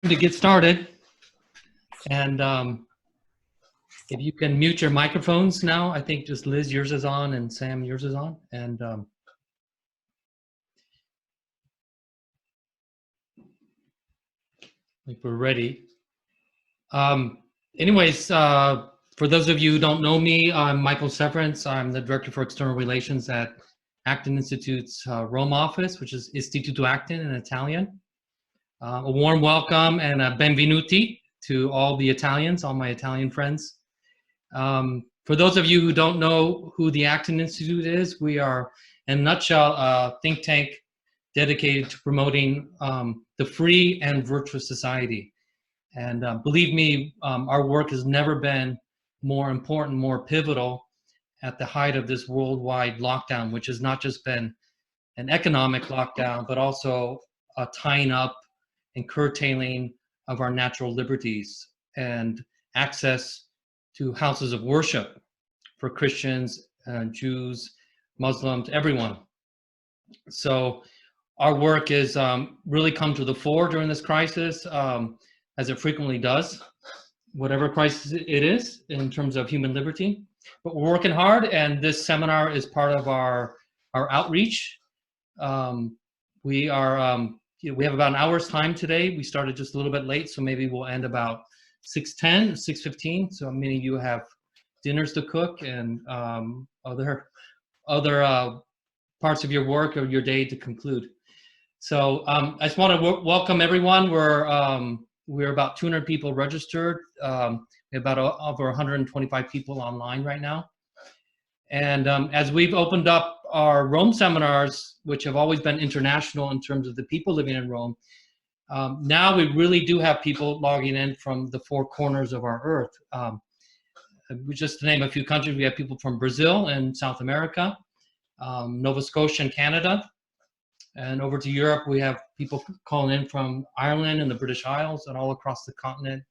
to get started. And if you can mute your microphones now, I think just Liz, yours is on, and Sam, yours is on. And I think we're ready. Anyways, for those of you who don't know me, I'm Michael Severance. I'm the Director for External Relations at Acton Institute's Rome office, which is Istituto Acton in Italian. A warm welcome and a benvenuti to all the Italians, all my Italian friends. For those of you who don't know who the Acton Institute is, we are, in a nutshell, a think tank dedicated to promoting the free and virtuous society. And believe me, our work has never been more important, more pivotal at the height of this worldwide lockdown, which has not just been an economic lockdown, but also a tying up and curtailing of our natural liberties and access to houses of worship for Christians, Jews, Muslims, everyone. So our work has really come to the fore during this crisis, as it frequently does, whatever crisis it is in terms of human liberty. But we're working hard, and this seminar is part of our outreach. We have about an hour's time today. We started just a little bit late, so maybe we'll end about 6:10, 6:15. So many of you have dinners to cook and other parts of your work or your day to conclude. So I just want to welcome everyone. We're about 200 people registered. We have about over 125 people online right now. And as we've opened up our Rome seminars, which have always been international in terms of the people living in Rome, now we really do have people logging in from the four corners of our earth. Just to name a few countries, we have people from Brazil and South America, Nova Scotia and Canada. And over to Europe, we have people calling in from Ireland and the British Isles and all across the continent,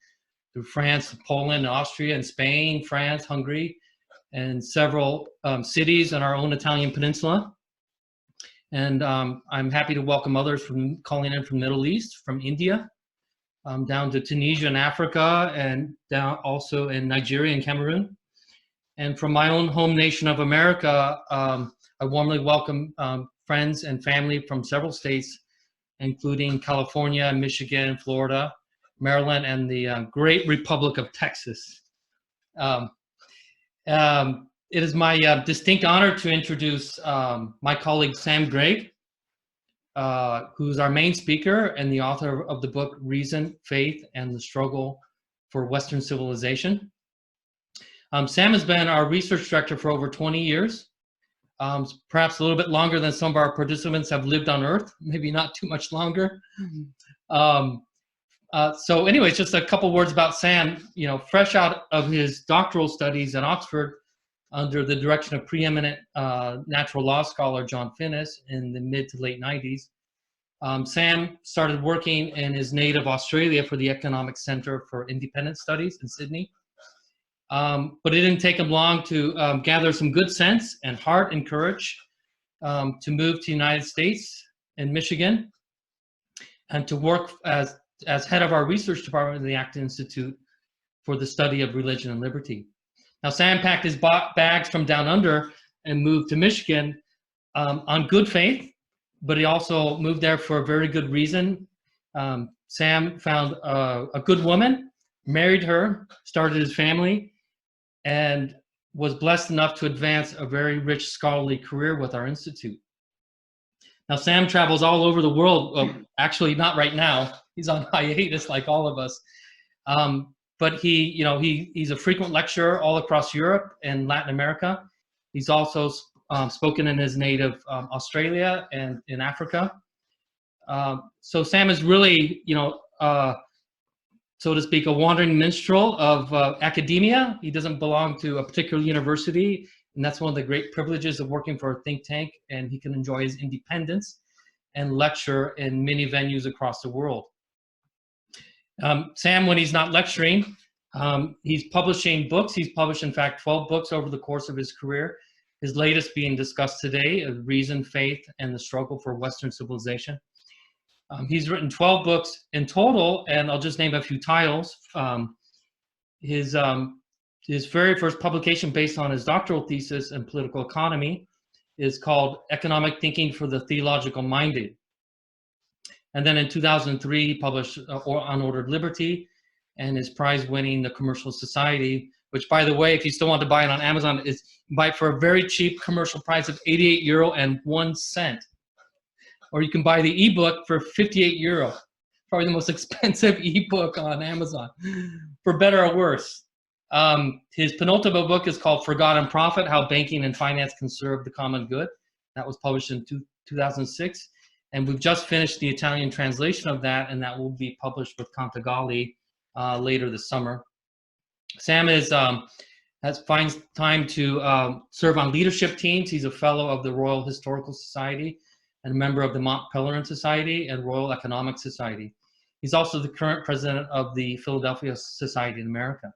through France, Poland, Austria, and Spain, France, Hungary, and several cities in our own Italian peninsula. And I'm happy to welcome others from calling in from Middle East, from India, down to Tunisia and Africa, and down also in Nigeria and Cameroon. And from my own home nation of America, I warmly welcome friends and family from several states, including California, Michigan, Florida, Maryland, and the great Republic of Texas. It is my distinct honor to introduce my colleague Sam Gregg, who's our main speaker and the author of the book Reason, Faith, and the Struggle for Western Civilization. Sam has been our research director for over 20 years, perhaps a little bit longer than some of our participants have lived on Earth, maybe not too much longer. So anyways, just a couple words about Sam. You know, fresh out of his doctoral studies at Oxford under the direction of preeminent natural law scholar John Finnis in the mid to late 90s, Sam started working in his native Australia for the Economic Centre for Independent Studies in Sydney. But it didn't take him long to gather some good sense and heart and courage to move to the United States in Michigan and to work as head of our research department in the Acton Institute for the study of religion and liberty. Now, Sam packed his bags from down under and moved to Michigan on good faith, but he also moved there for a very good reason. Sam found a good woman, married her, started his family, and was blessed enough to advance a very rich scholarly career with our institute. Now, Sam travels all over the world. Actually, not right now. He's on hiatus like all of us. But he's a frequent lecturer all across Europe and Latin America. He's also spoken in his native Australia and in Africa. So Sam is really, so to speak, a wandering minstrel of academia. He doesn't belong to a particular university, and that's one of the great privileges of working for a think tank, and he can enjoy his independence and lecture in many venues across the world. Sam, when he's not lecturing, he's publishing books. He's published, in fact, 12 books over the course of his career. His latest being discussed today, Reason, Faith, and the Struggle for Western Civilization. He's written 12 books in total, and I'll just name a few titles. His very first publication based on his doctoral thesis in political economy is called Economic Thinking for the Theological Minded. And then in 2003, he published Unordered Liberty, and his prize-winning The Commercial Society, which, by the way, if you still want to buy it on Amazon, is buy it for a very cheap commercial price of €88.01. Or you can buy the ebook for €58. Probably the most expensive ebook on Amazon, for better or worse. His penultimate book is called Forgotten Profit: How Banking and Finance Can Serve the Common Good. That was published in 2006. And we've just finished the Italian translation of that, and that will be published with Cantagalli later this summer. Sam finds time to serve on leadership teams. He's a fellow of the Royal Historical Society and a member of the Mont Pelerin Society and Royal Economic Society. He's also the current president of the Philadelphia Society in America.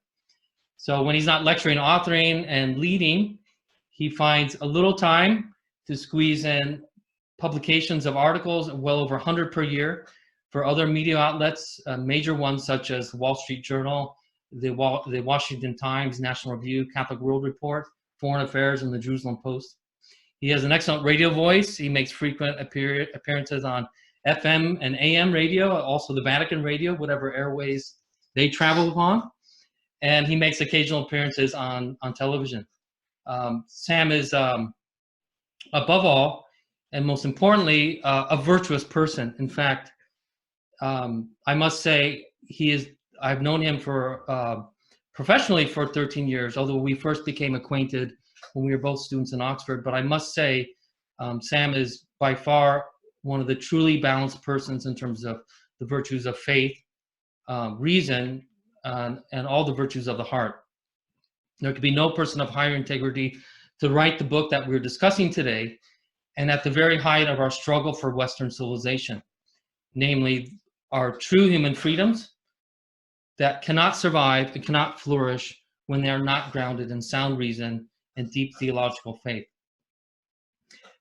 So when he's not lecturing, authoring, and leading, he finds a little time to squeeze in publications of articles, well over 100 per year, for other media outlets, major ones such as the Wall Street Journal, the Washington Times, National Review, Catholic World Report, Foreign Affairs, and the Jerusalem Post. He has an excellent radio voice. He makes frequent appearances on FM and AM radio, also the Vatican radio, whatever airways they travel upon. And he makes occasional appearances on television. Sam is, above all, and most importantly, a virtuous person. In fact, I must say I've known him for professionally for 13 years, although we first became acquainted when we were both students in Oxford. But I must say, Sam is by far one of the truly balanced persons in terms of the virtues of faith, reason, and all the virtues of the heart. There could be no person of higher integrity to write the book that we're discussing today, and at the very height of our struggle for Western civilization, namely our true human freedoms that cannot survive and cannot flourish when they are not grounded in sound reason and deep theological faith.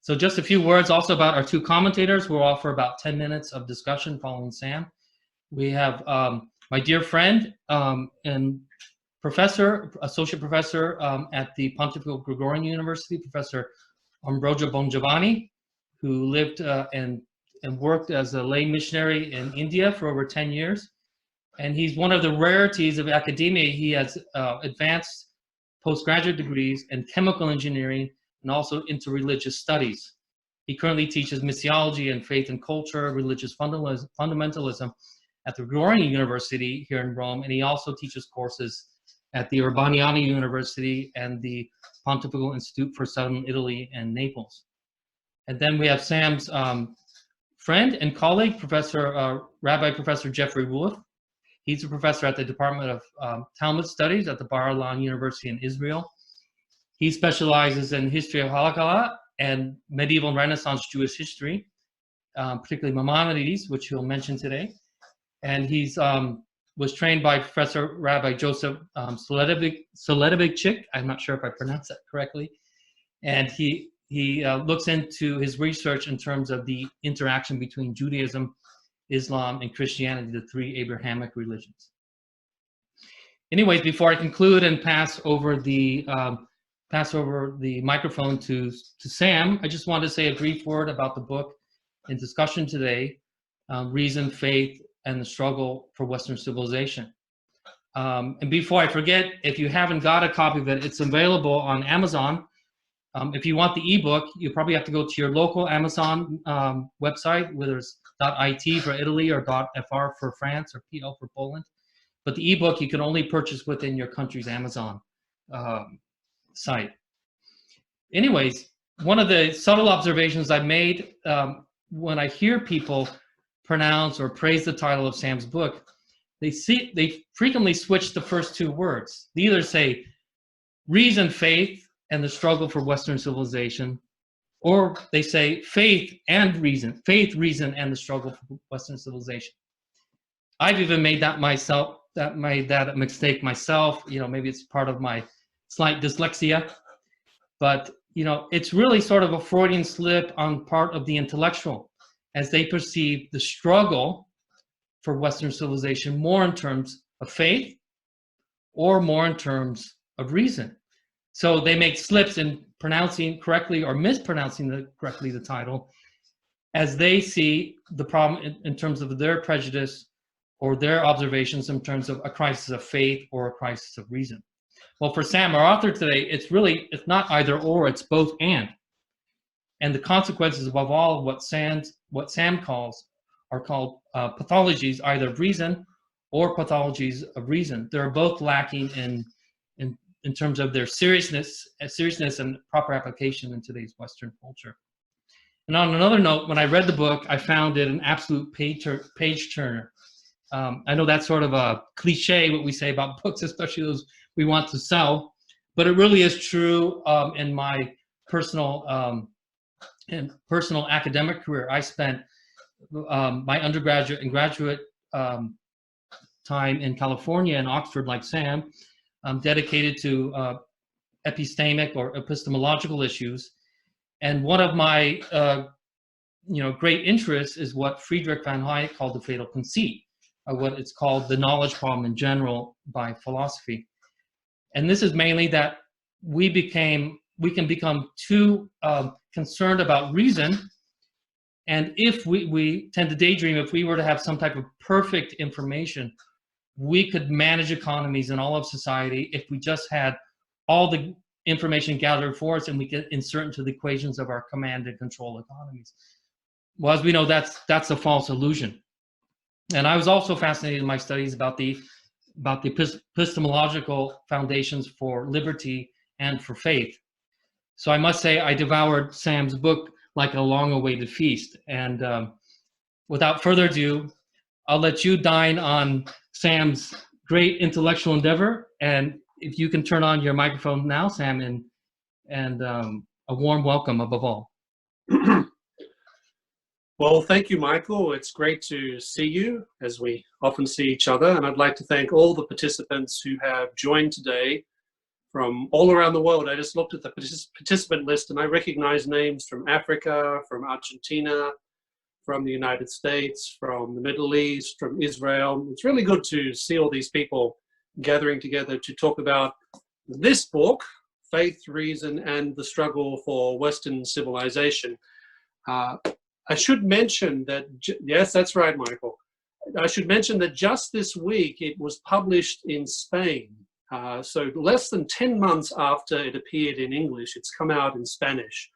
So just a few words also about our two commentators. We'll offer about 10 minutes of discussion following Sam. We have my dear friend and associate professor at the Pontifical Gregorian University, Professor Ambrogio Bongiovanni, who lived and worked as a lay missionary in India for over 10 years. And he's one of the rarities of academia. He has advanced postgraduate degrees in chemical engineering and also interreligious studies. He currently teaches missiology and faith and culture, religious fundamentalism at the Gregorian University here in Rome, and he also teaches courses at the Urbaniani University and the Pontifical Institute for Southern Italy and Naples. And then we have Sam's friend and colleague, Rabbi Professor Jeffrey Wolf. He's a professor at the Department of Talmud Studies at the Bar Ilan University in Israel. He specializes in history of Halakha and medieval and Renaissance Jewish history, particularly Maimonides, which he'll mention today. And he's was trained by Professor Rabbi Joseph Soledovicik. I'm not sure if I pronounced that correctly. And he looks into his research in terms of the interaction between Judaism, Islam, and Christianity, the three Abrahamic religions. Anyways, before I conclude and pass over the microphone to Sam, I just want to say a brief word about the book in discussion today, Reason, Faith, and the Struggle for Western Civilization. And before I forget, if you haven't got a copy of it, it's available on Amazon. If you want the ebook, you probably have to go to your local Amazon website, whether it's .it for Italy or .fr for France or PL for Poland. But the ebook you can only purchase within your country's Amazon site. Anyways, one of the subtle observations I made when I hear people pronounce or praise the title of Sam's book, they frequently switch the first two words. They either say reason, faith, and the struggle for Western civilization, or they say faith, reason, and the struggle for Western civilization. I've even made that mistake myself. Maybe it's part of my slight dyslexia, but it's really sort of a Freudian slip on part of the intellectual. as they perceive the struggle for Western civilization more in terms of faith or more in terms of reason. So they make slips in pronouncing correctly or mispronouncing correctly the title, as they see the problem in terms of their prejudice or their observations in terms of a crisis of faith or a crisis of reason. Well, for Sam, our author today, it's not either or, it's both and. And the consequences above all, what Sam calls are called pathologies, either of reason or pathologies of reason. They're both lacking in terms of their seriousness and proper application in today's Western culture. And on another note, when I read the book, I found it an absolute page turner. I know that's sort of a cliche, what we say about books, especially those we want to sell, but it really is true in my personal academic career. I spent my undergraduate and graduate time in California and Oxford, like Sam, dedicated to epistemic or epistemological issues. And one of my great interests is what Friedrich von Hayek called the fatal conceit, what it's called the knowledge problem in general by philosophy. And this is mainly that we can become too concerned about reason. And if we tend to daydream, if we were to have some type of perfect information, we could manage economies and all of society if we just had all the information gathered for us and we could insert into the equations of our command and control economies. Well, as we know, that's a false illusion. And I was also fascinated in my studies about the epistemological foundations for liberty and for faith. So I must say I devoured Sam's book like a long-awaited feast. And without further ado, I'll let you dine on Sam's great intellectual endeavor. And if you can turn on your microphone now, Sam, and a warm welcome above all. Well, thank you, Michael. It's great to see you, as we often see each other. And I'd like to thank all the participants who have joined today from all around the world. I just looked at the participant list and I recognize names from Africa, from Argentina, from the United States, from the Middle East, from Israel. It's really good to see all these people gathering together to talk about this book, Faith, Reason, and the Struggle for Western Civilization. I should mention that, yes, that's right, Michael. I should mention that just this week it was published in Spain. So less than 10 months after it appeared in English, it's come out in Spanish.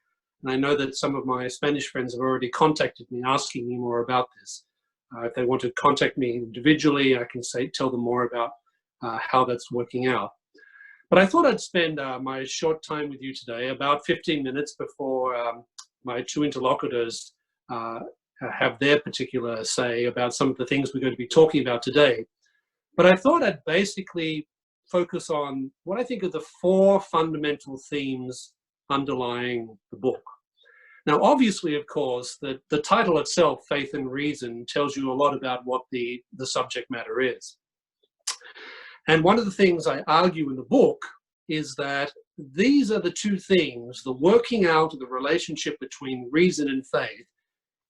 And I know that some of my Spanish friends have already contacted me asking me more about this. If they want to contact me individually, I can tell them more about how that's working out. But I thought I'd spend my short time with you today, about 15 minutes before my two interlocutors have their particular say about some of the things we're going to be talking about today. But I thought I'd basically focus on what I think are the four fundamental themes underlying the book. Now, obviously, of course, the title itself, Faith and Reason, tells you a lot about what the subject matter is. And one of the things I argue in the book is that these are the two things, the working out of the relationship between reason and faith,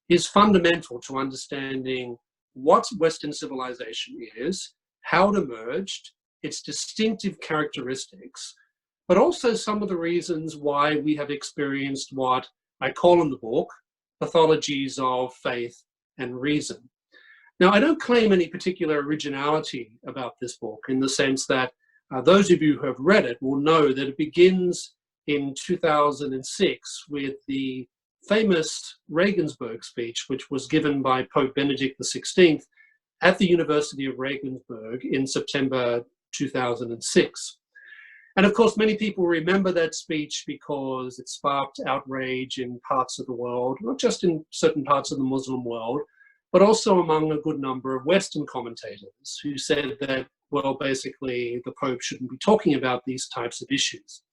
is fundamental to understanding what Western civilization is, how it emerged, its distinctive characteristics, but also some of the reasons why we have experienced what I call in the book pathologies of faith and reason. Now, I don't claim any particular originality about this book in the sense that those of you who have read it will know that it begins in 2006 with the famous Regensburg speech, which was given by Pope Benedict XVI at the University of Regensburg in September 2006. And of course, many people remember that speech because it sparked outrage in parts of the world, not just in certain parts of the Muslim world, but also among a good number of Western commentators who said that, well, basically the Pope shouldn't be talking about these types of issues.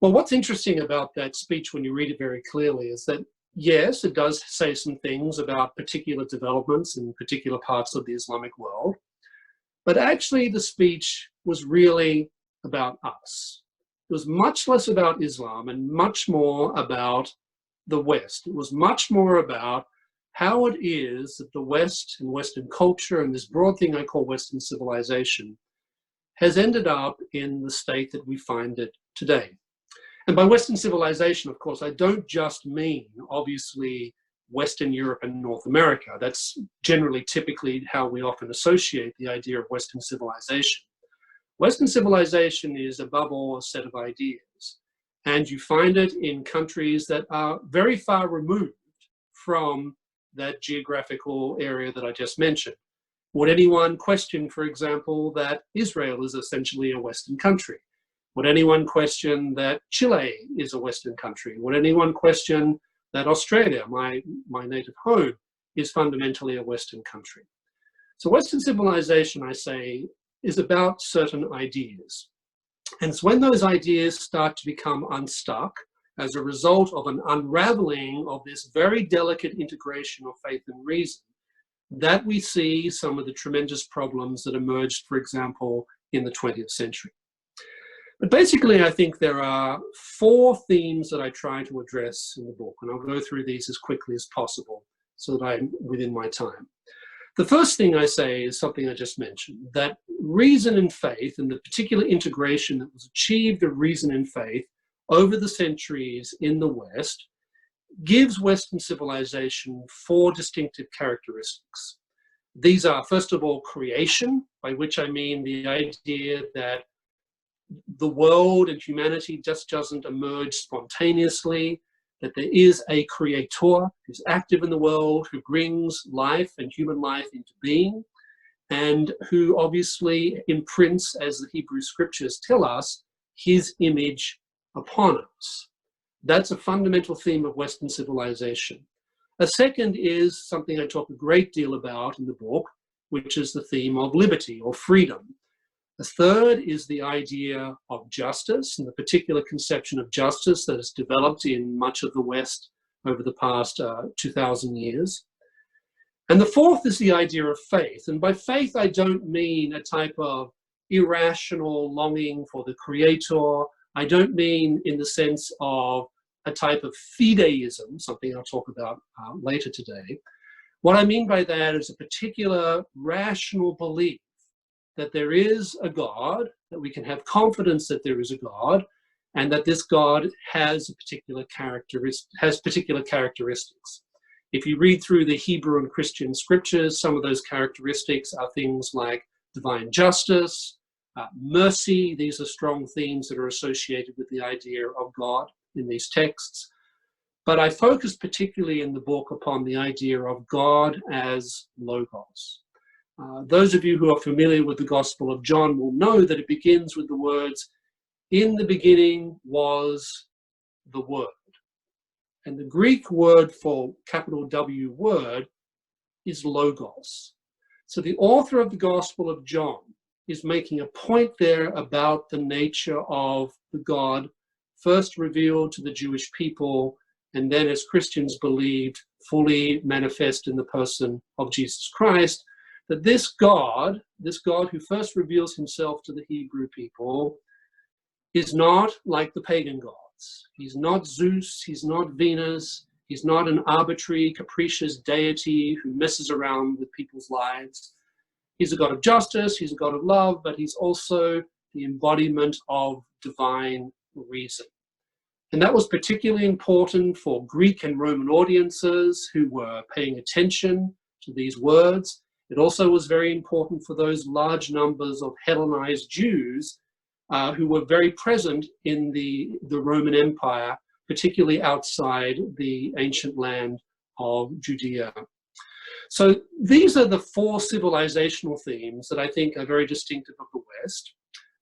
Well, what's interesting about that speech when you read it very clearly is that, yes, it does say some things about particular developments in particular parts of the Islamic world, but actually the speech was really about us. It was much less about Islam and much more about the West. It was much more about how it is that the West and Western culture and this broad thing I call Western civilization has ended up in the state that we find it today. And by Western civilization, of course, I don't just mean, obviously, Western Europe and North America. That's generally typically how we often associate the idea of Western civilization. Western civilization is above all a set of ideas. And you find it in countries that are very far removed from that geographical area that I just mentioned. Would anyone question, for example, that Israel is essentially a Western country? Would anyone question that Chile is a Western country? Would anyone question that Australia, my native home, is fundamentally a Western country? So Western civilization, I say, is about certain ideas. And it's when those ideas start to become unstuck as a result of an unraveling of this very delicate integration of faith and reason that we see some of the tremendous problems that emerged, for example, in the 20th century. But basically, I think there are 4 themes that I try to address in the book, and I'll go through these as quickly as possible so that I'm within my time. The first thing I say is something I just mentioned, that reason and faith and the particular integration that was achieved of reason and faith over the centuries in the West gives Western civilization 4 distinctive characteristics. These are, first of all, creation, by which I mean the idea that the world and humanity just doesn't emerge spontaneously, that there is a creator who's active in the world, who brings life and human life into being, and who obviously imprints, as the Hebrew scriptures tell us, his image upon us. That's a fundamental theme of Western civilization. A second is something I talk a great deal about in the book, which is the theme of liberty or freedom. A third is the idea of justice and the particular conception of justice that has developed in much of the West over the past 2,000 years. And the fourth is the idea of faith. And by faith, I don't mean a type of irrational longing for the creator. I don't mean in the sense of a type of fideism, something I'll talk about later today. What I mean by that is a particular rational belief that there is a God, that we can have confidence that there is a God, and that this God has particular characteristics. If you read through the Hebrew and Christian scriptures, some of those characteristics are things like divine justice, mercy. These are strong themes that are associated with the idea of God in these texts. But I focus particularly in the book upon the idea of God as Logos. Those of you who are familiar with the Gospel of John will know that it begins with the words, "In the beginning was the Word." And the Greek word for capital W word is Logos. So the author of the Gospel of John is making a point there about the nature of the God first revealed to the Jewish people, and then, as Christians believed, fully manifest in the person of Jesus Christ, that this God who first reveals himself to the Hebrew people, is not like the pagan gods. He's not Zeus, he's not Venus, he's not an arbitrary, capricious deity who messes around with people's lives. He's a God of justice, he's a God of love, but he's also the embodiment of divine reason. And that was particularly important for Greek and Roman audiences who were paying attention to these words. It also was very important for those large numbers of Hellenized Jews who were very present in the Roman Empire, particularly outside the ancient land of Judea. So these are the 4 civilizational themes that I think are very distinctive of the West.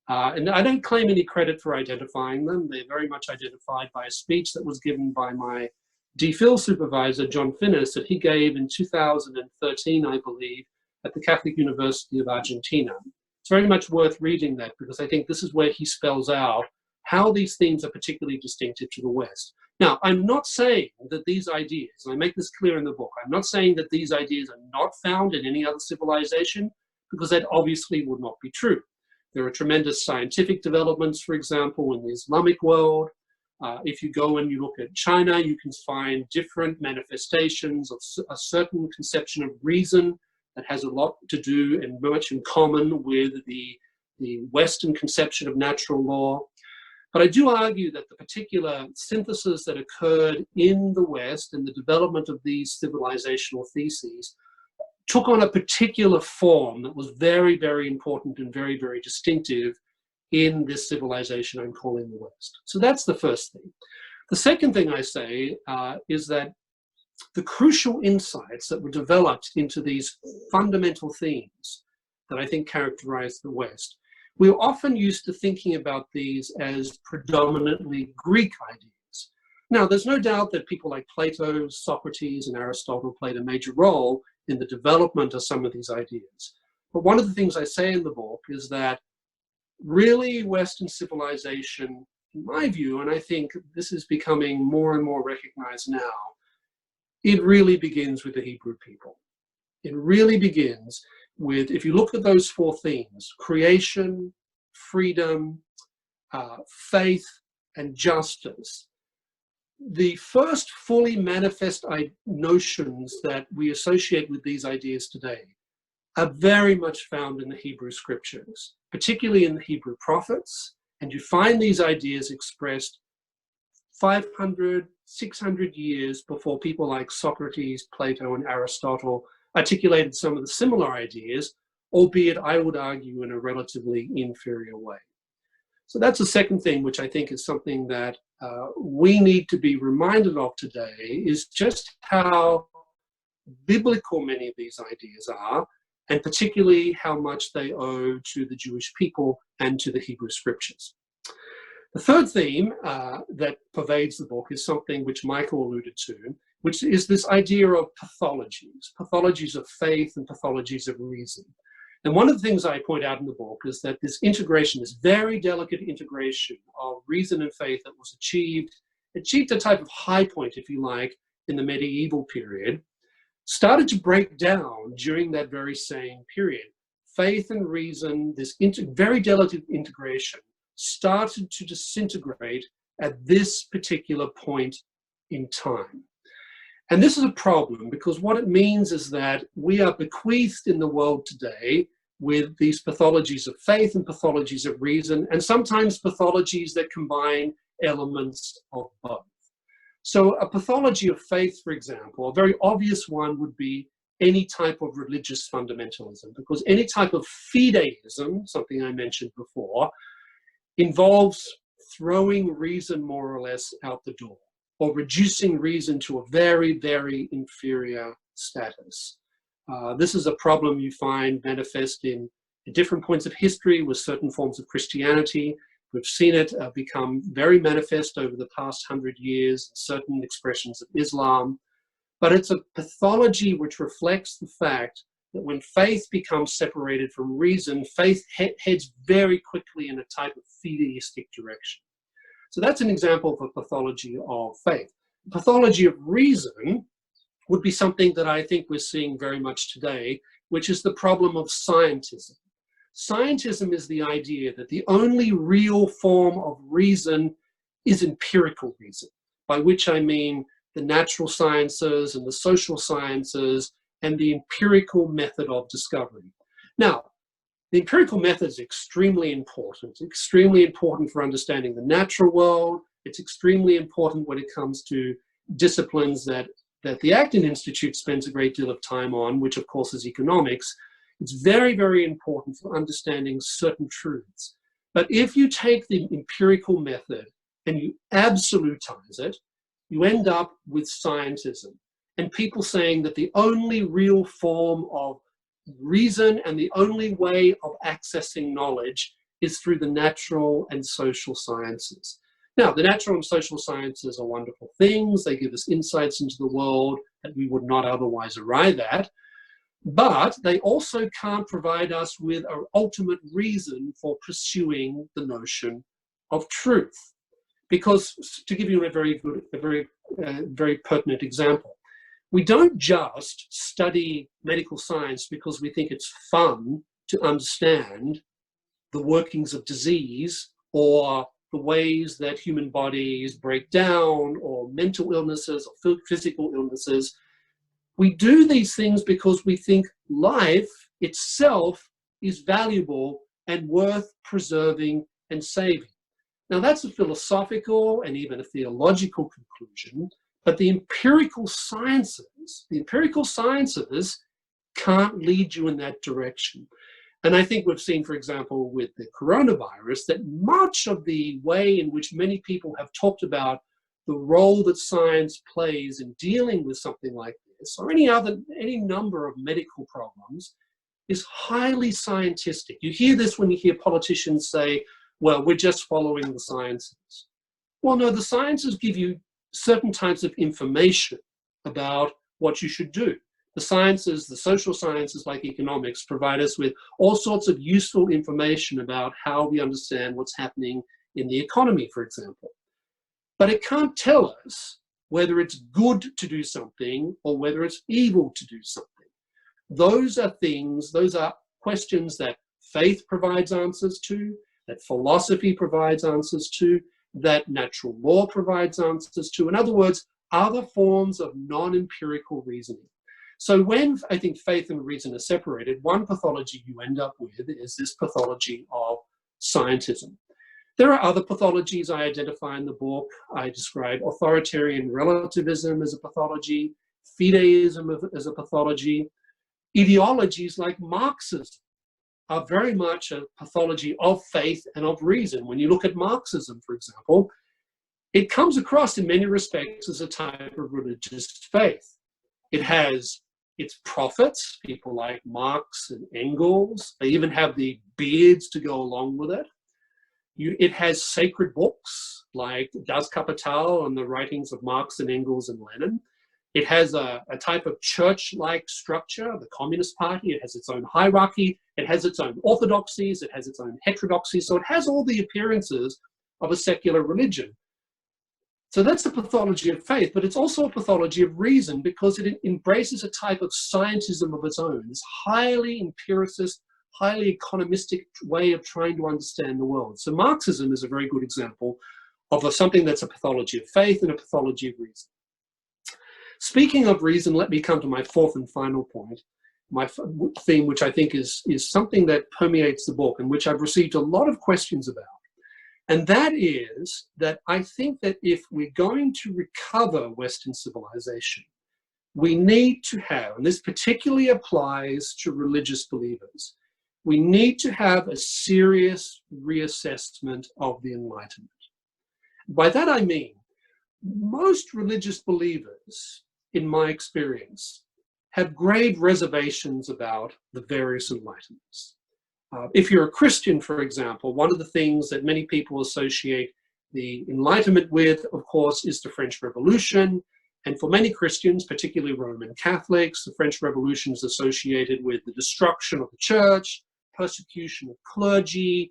And I don't claim any credit for identifying them. They're very much identified by a speech that was given by my DPhil supervisor, John Finnis, that he gave in 2013, I believe, at the Catholic University of Argentina. It's very much worth reading that because I think this is where he spells out how these themes are particularly distinctive to the West. Now, I'm not saying that these ideas, and I make this clear in the book, I'm not saying that these ideas are not found in any other civilization, because that obviously would not be true. There are tremendous scientific developments, for example, in the Islamic world. If you go and you look at China, you can find different manifestations of a certain conception of reason that has a lot to do and much in common with the Western conception of natural law. But I do argue that the particular synthesis that occurred in the West and the development of these civilizational theses took on a particular form that was very, very important and very, very distinctive in this civilization I'm calling the West. So that's the first thing. The second thing I say is that the crucial insights that were developed into these fundamental themes that I think characterize the West, we're often used to thinking about these as predominantly Greek ideas. Now, there's no doubt that people like Plato, Socrates, and Aristotle played a major role in the development of some of these ideas. But one of the things I say in the book is that really Western civilization, in my view, and I think this is becoming more and more recognized now, it really begins with the Hebrew people. It really begins with, if you look at those four themes, creation, freedom, faith, and justice, the first fully manifest notions that we associate with these ideas today are very much found in the Hebrew scriptures, particularly in the Hebrew prophets. And you find these ideas expressed 500, 600 years before people like Socrates, Plato, and Aristotle articulated some of the similar ideas, albeit I would argue in a relatively inferior way. So that's the second thing, which I think is something that we need to be reminded of today, is just how biblical many of these ideas are, and particularly how much they owe to the Jewish people and to the Hebrew scriptures. The third theme that pervades the book is something which Michael alluded to, which is this idea of pathologies, pathologies of faith and pathologies of reason. And one of the things I point out in the book is that this integration, this very delicate integration of reason and faith that was achieved a type of high point, if you like, in the medieval period, started to break down during that very same period. Faith and reason, this very delicate integration, started to disintegrate at this particular point in time. And this is a problem, because what it means is that we are bequeathed in the world today with these pathologies of faith and pathologies of reason, and sometimes pathologies that combine elements of both. So a pathology of faith, for example, a very obvious one would be any type of religious fundamentalism, because any type of fideism, something I mentioned before, involves throwing reason more or less out the door, or reducing reason to a very, very inferior status. This is a problem you find manifest in different points of history with certain forms of Christianity. We've seen it become very manifest over the past 100 years, certain expressions of Islam. But it's a pathology which reflects the fact that when faith becomes separated from reason, faith heads very quickly in a type of fideistic direction. So that's an example of a pathology of faith. Pathology of reason would be something that I think we're seeing very much today, which is the problem of scientism. Scientism is the idea that the only real form of reason is empirical reason, by which I mean the natural sciences and the social sciences and the empirical method of discovery. Now, the empirical method is extremely important for understanding the natural world. It's extremely important when it comes to disciplines that the Acton Institute spends a great deal of time on, which of course is economics. It's very, very important for understanding certain truths. But if you take the empirical method and you absolutize it, you end up with scientism, and people saying that the only real form of reason and the only way of accessing knowledge is through the natural and social sciences. Now, the natural and social sciences are wonderful things. They give us insights into the world that we would not otherwise arrive at. But they also can't provide us with an ultimate reason for pursuing the notion of truth. Because, to give you a very pertinent example, we don't just study medical science because we think it's fun to understand the workings of disease or the ways that human bodies break down, or mental illnesses or physical illnesses. We do these things because we think life itself is valuable and worth preserving and saving. Now, that's a philosophical and even a theological conclusion, but the empirical sciences can't lead you in that direction. And I think we've seen, for example, with the coronavirus, that much of the way in which many people have talked about the role that science plays in dealing with something like this, or any number of medical problems, is highly scientistic. You hear this when you hear politicians say, well, we're just following the sciences. Well, no, the sciences give you certain types of information about what you should do. The sciences, the social sciences like economics, provide us with all sorts of useful information about how we understand what's happening in the economy, for example. But it can't tell us whether it's good to do something or whether it's evil to do something. Those are questions that faith provides answers to, that philosophy provides answers to, that natural law provides answers to. In other words, other forms of non-empirical reasoning. So when I think faith and reason are separated, one pathology you end up with is this pathology of scientism. There are other pathologies I identify in the book. I describe authoritarian relativism as a pathology, fideism as a pathology. Ideologies like Marxism are very much a pathology of faith and of reason. When you look at Marxism, for example, it comes across in many respects as a type of religious faith. It has its prophets, people like Marx and Engels. They even have the beards to go along with it. It has sacred books like Das Kapital and the writings of Marx and Engels and Lenin. It has a type of church-like structure, the Communist Party. It has its own hierarchy. It has its own orthodoxies. It has its own heterodoxies. So it has all the appearances of a secular religion. So that's a pathology of faith, but it's also a pathology of reason because it embraces a type of scientism of its own, this highly empiricist, highly economistic way of trying to understand the world. So Marxism is a very good example of something that's a pathology of faith and a pathology of reason. Speaking of reason, let me come to my fourth and final point, my theme, which I think is something that permeates the book and which I've received a lot of questions about. And that is that I think that if we're going to recover Western civilization, we need to have, and this particularly applies to religious believers, we need to have a serious reassessment of the Enlightenment. By that I mean, most religious believers, in my experience, have grave reservations about the various enlightenments. If you're a Christian, for example, one of the things that many people associate the Enlightenment with, of course, is the French Revolution. And for many Christians, particularly Roman Catholics, the French Revolution is associated with the destruction of the church, persecution of clergy,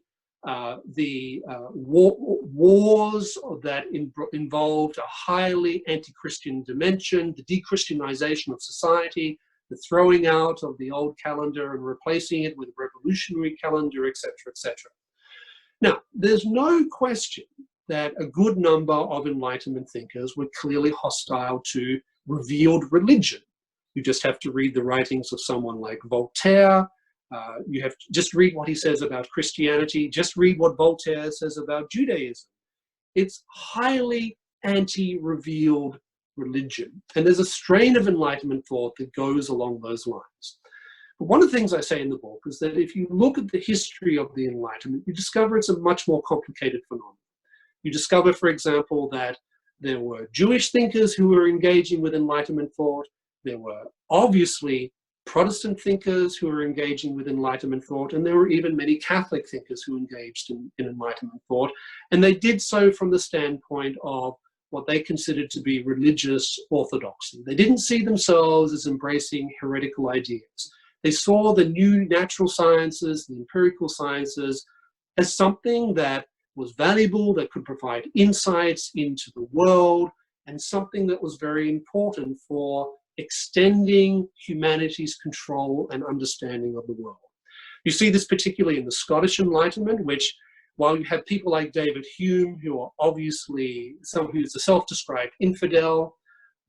the wars that involved a highly anti-Christian dimension, the de-Christianization of society, the throwing out of the old calendar and replacing it with a revolutionary calendar, etc., etc. Now, there's no question that a good number of Enlightenment thinkers were clearly hostile to revealed religion. You just have to read the writings of someone like Voltaire. You have to just read what he says about Christianity. Just read what Voltaire says about Judaism. It's highly anti-revealed religion. And there's a strain of Enlightenment thought that goes along those lines. But one of the things I say in the book is that if you look at the history of the Enlightenment, you discover it's a much more complicated phenomenon. You discover, for example, that there were Jewish thinkers who were engaging with Enlightenment thought. There were obviously Protestant thinkers who were engaging with Enlightenment thought, and there were even many Catholic thinkers who engaged in Enlightenment thought. And they did so from the standpoint of what they considered to be religious orthodoxy. They didn't see themselves as embracing heretical ideas. They saw the new natural sciences, the empirical sciences, as something that was valuable, that could provide insights into the world, and something that was very important for extending humanity's control and understanding of the world. You see this particularly in the Scottish Enlightenment, which while you have people like David Hume, who are obviously someone who's a self-described infidel,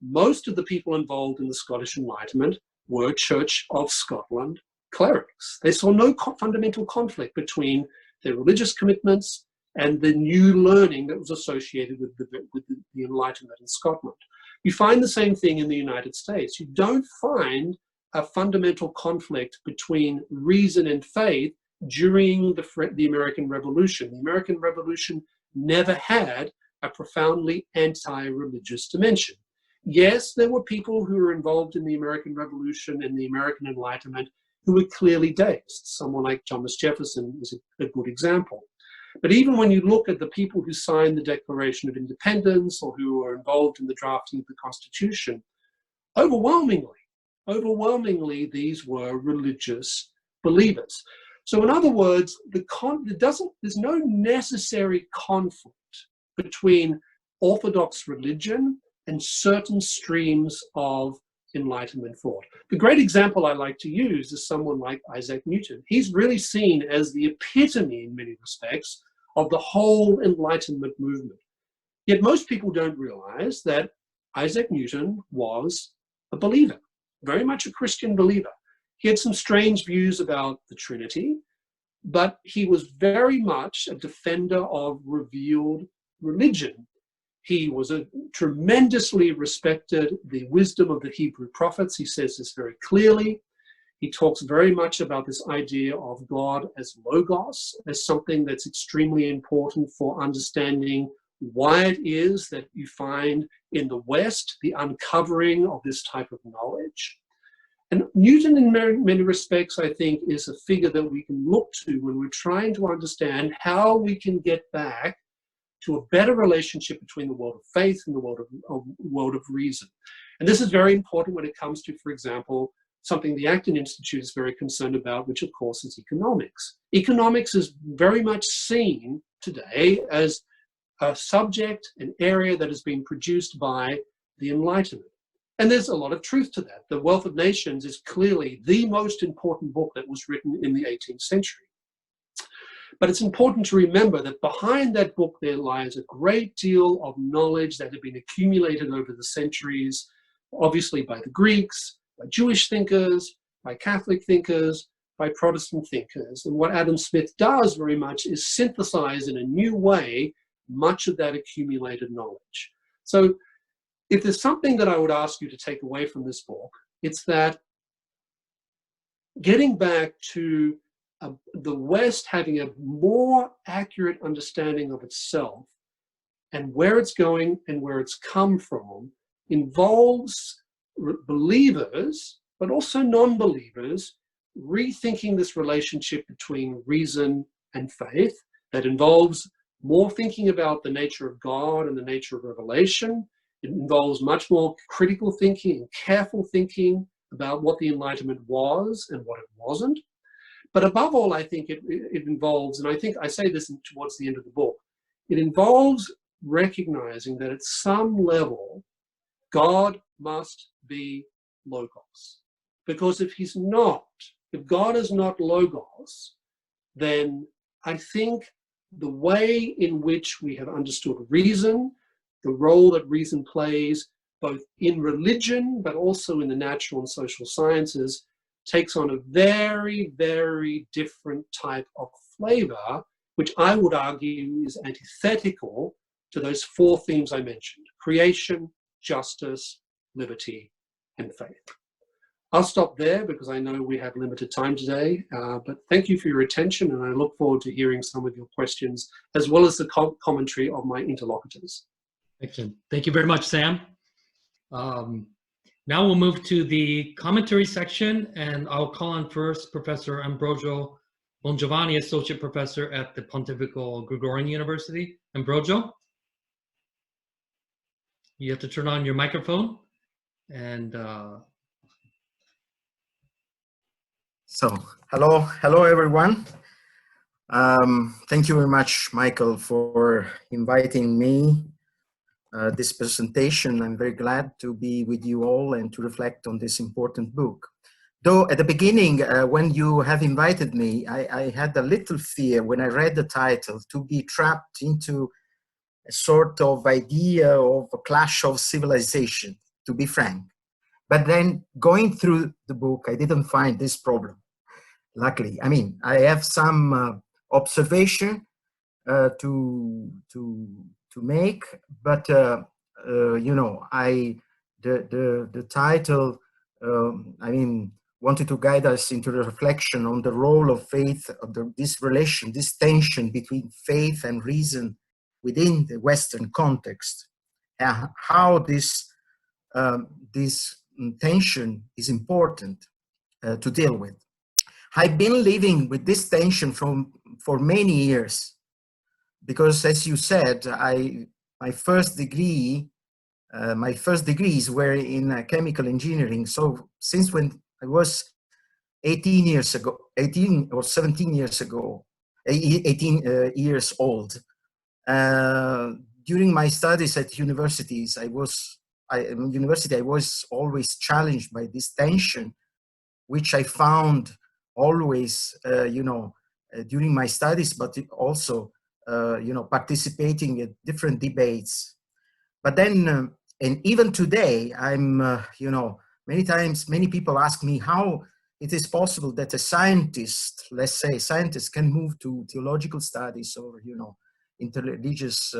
most of the people involved in the Scottish Enlightenment were Church of Scotland clerics. They saw no fundamental conflict between their religious commitments and the new learning that was associated with the Enlightenment in Scotland. You find the same thing in the United States. You don't find a fundamental conflict between reason and faith during the American Revolution. The American Revolution never had a profoundly anti-religious dimension. Yes, there were people who were involved in the American Revolution and the American Enlightenment who were clearly deist. Someone like Thomas Jefferson is a good example. But even when you look at the people who signed the Declaration of Independence or who were involved in the drafting of the Constitution, overwhelmingly, these were religious believers. So in other words, there's no necessary conflict between Orthodox religion and certain streams of Enlightenment thought. The great example I like to use is someone like Isaac Newton. He's really seen as the epitome in many respects of the whole Enlightenment movement. Yet most people don't realize that Isaac Newton was a believer, very much a Christian believer. He had some strange views about the Trinity, but he was very much a defender of revealed religion. He was tremendously respected the wisdom of the Hebrew prophets. He says this very clearly. He talks very much about this idea of God as logos, as something that's extremely important for understanding why it is that you find in the West the uncovering of this type of knowledge. And Newton, in many respects, I think, is a figure that we can look to when we're trying to understand how we can get back to a better relationship between the world of faith and the world of reason. And this is very important when it comes to, for example, something the Acton Institute is very concerned about, which of course is economics. Economics is very much seen today as a subject, an area that has been produced by the Enlightenment. And there's a lot of truth to that. The Wealth of Nations is clearly the most important book that was written in the 18th century. But it's important to remember that behind that book there lies a great deal of knowledge that had been accumulated over the centuries, obviously by the Greeks, by Jewish thinkers, by Catholic thinkers, by Protestant thinkers. And what Adam Smith does very much is synthesize in a new way much of that accumulated knowledge. So if there's something that I would ask you to take away from this book, it's that getting back to the West having a more accurate understanding of itself and where it's going and where it's come from involves believers, but also non-believers, rethinking this relationship between reason and faith. That involves more thinking about the nature of God and the nature of revelation. It involves much more critical thinking and careful thinking about what the Enlightenment was and what it wasn't. But above all, I think it involves, and I think I say this towards the end of the book, it involves recognizing that at some level, God must be logos. Because if he's not, if God is not logos, then I think the way in which we have understood reason, the role that reason plays both in religion, but also in the natural and social sciences, takes on a very, very different type of flavor, which I would argue is antithetical to those four themes I mentioned: creation, justice, liberty, and faith. I'll stop there because I know we have limited time today, but thank you for your attention, and I look forward to hearing some of your questions, as well as the commentary of my interlocutors. Excellent. Thank you very much, Sam. Now we'll move to the commentary section, and I'll call on first Professor Ambrogio Bongiovanni, Associate Professor at the Pontifical Gregorian University. Ambrogio, you have to turn on your microphone. And so, hello everyone. Thank you very much, Michael, for inviting me this presentation. I'm very glad to be with you all and to reflect on this important book. Though at the beginning, when you have invited me, I had a little fear when I read the title to be trapped into a sort of idea of a clash of civilization, to be frank. But then going through the book, I didn't find this problem, luckily. I mean, I have some observation to make, but you know, the title, I mean, wanted to guide us into the reflection on the role of faith, of this relation, this tension between faith and reason within the Western context, and how this tension is important to deal with. I've been living with this tension for many years, because, as you said, my first degrees were in chemical engineering. So since when I was 18 or 17 years ago, 18 years old, during my studies at universities, I was always challenged by this tension, which I found always, you know, during my studies, but also, you know, participating in different debates. But then, and even today, I'm, you know, many times, many people ask me how it is possible that a scientist, let's say, scientist can move to theological studies or, you know, interreligious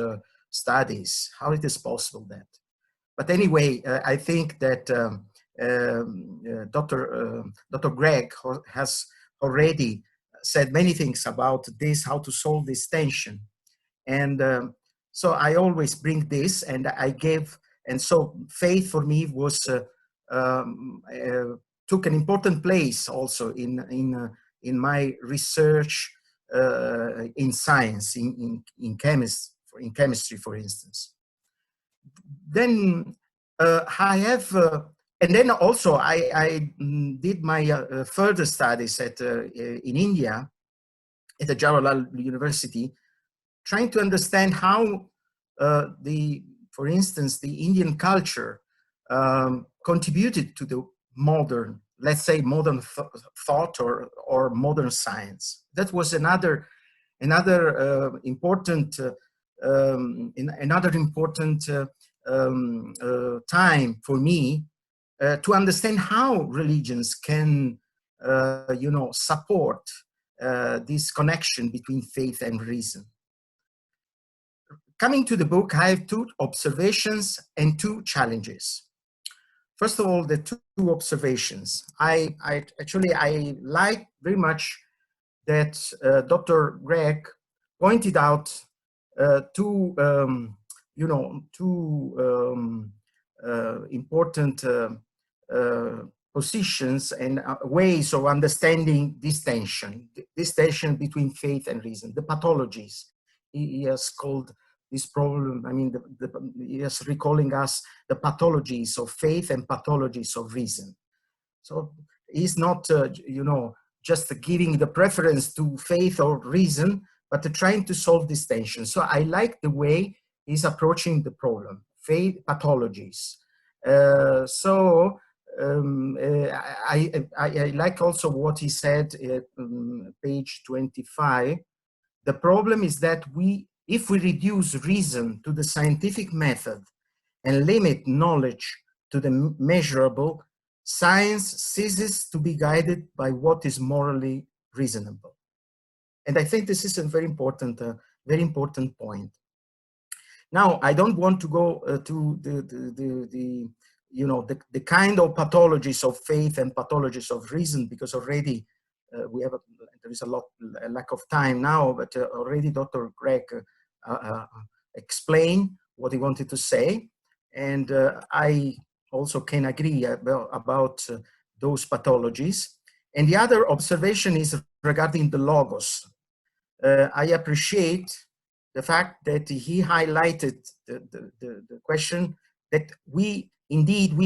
studies, how it is possible that. But anyway, I think that Dr. Gregg has already said many things about this, how to solve this tension. And so I always bring this, and I gave, and so faith for me was, took an important place also in my research in science, in chemistry, for instance. Then I have, and then also I did my further studies in India at the Jawaharlal University, trying to understand how for instance, the Indian culture contributed to the modern, let's say, modern thought or modern science. That was another important time for me to understand how religions can, you know, support this connection between faith and reason. Coming to the book, I have two observations and two challenges. First of all, the two observations. I like very much that Dr. Gregg pointed out two, you know, two important positions and ways of understanding this tension between faith and reason, the pathologies. He has called this problem, I mean, he is recalling us the pathologies of faith and pathologies of reason. So he's not, you know, just giving the preference to faith or reason, but trying to solve this tension. So I like the way he's approaching the problem, faith, pathologies. I like also what he said at page 25. The problem is that if we reduce reason to the scientific method and limit knowledge to the measurable, science ceases to be guided by what is morally reasonable. And I think this is a very important point. Now, I don't want to go to the you know, the kind of pathologies of faith and pathologies of reason, because already there is a lack of time now, but already Dr. Gregg explained what he wanted to say. And I also can agree about those pathologies. And the other observation is regarding the logos. I appreciate the fact that he highlighted the question that we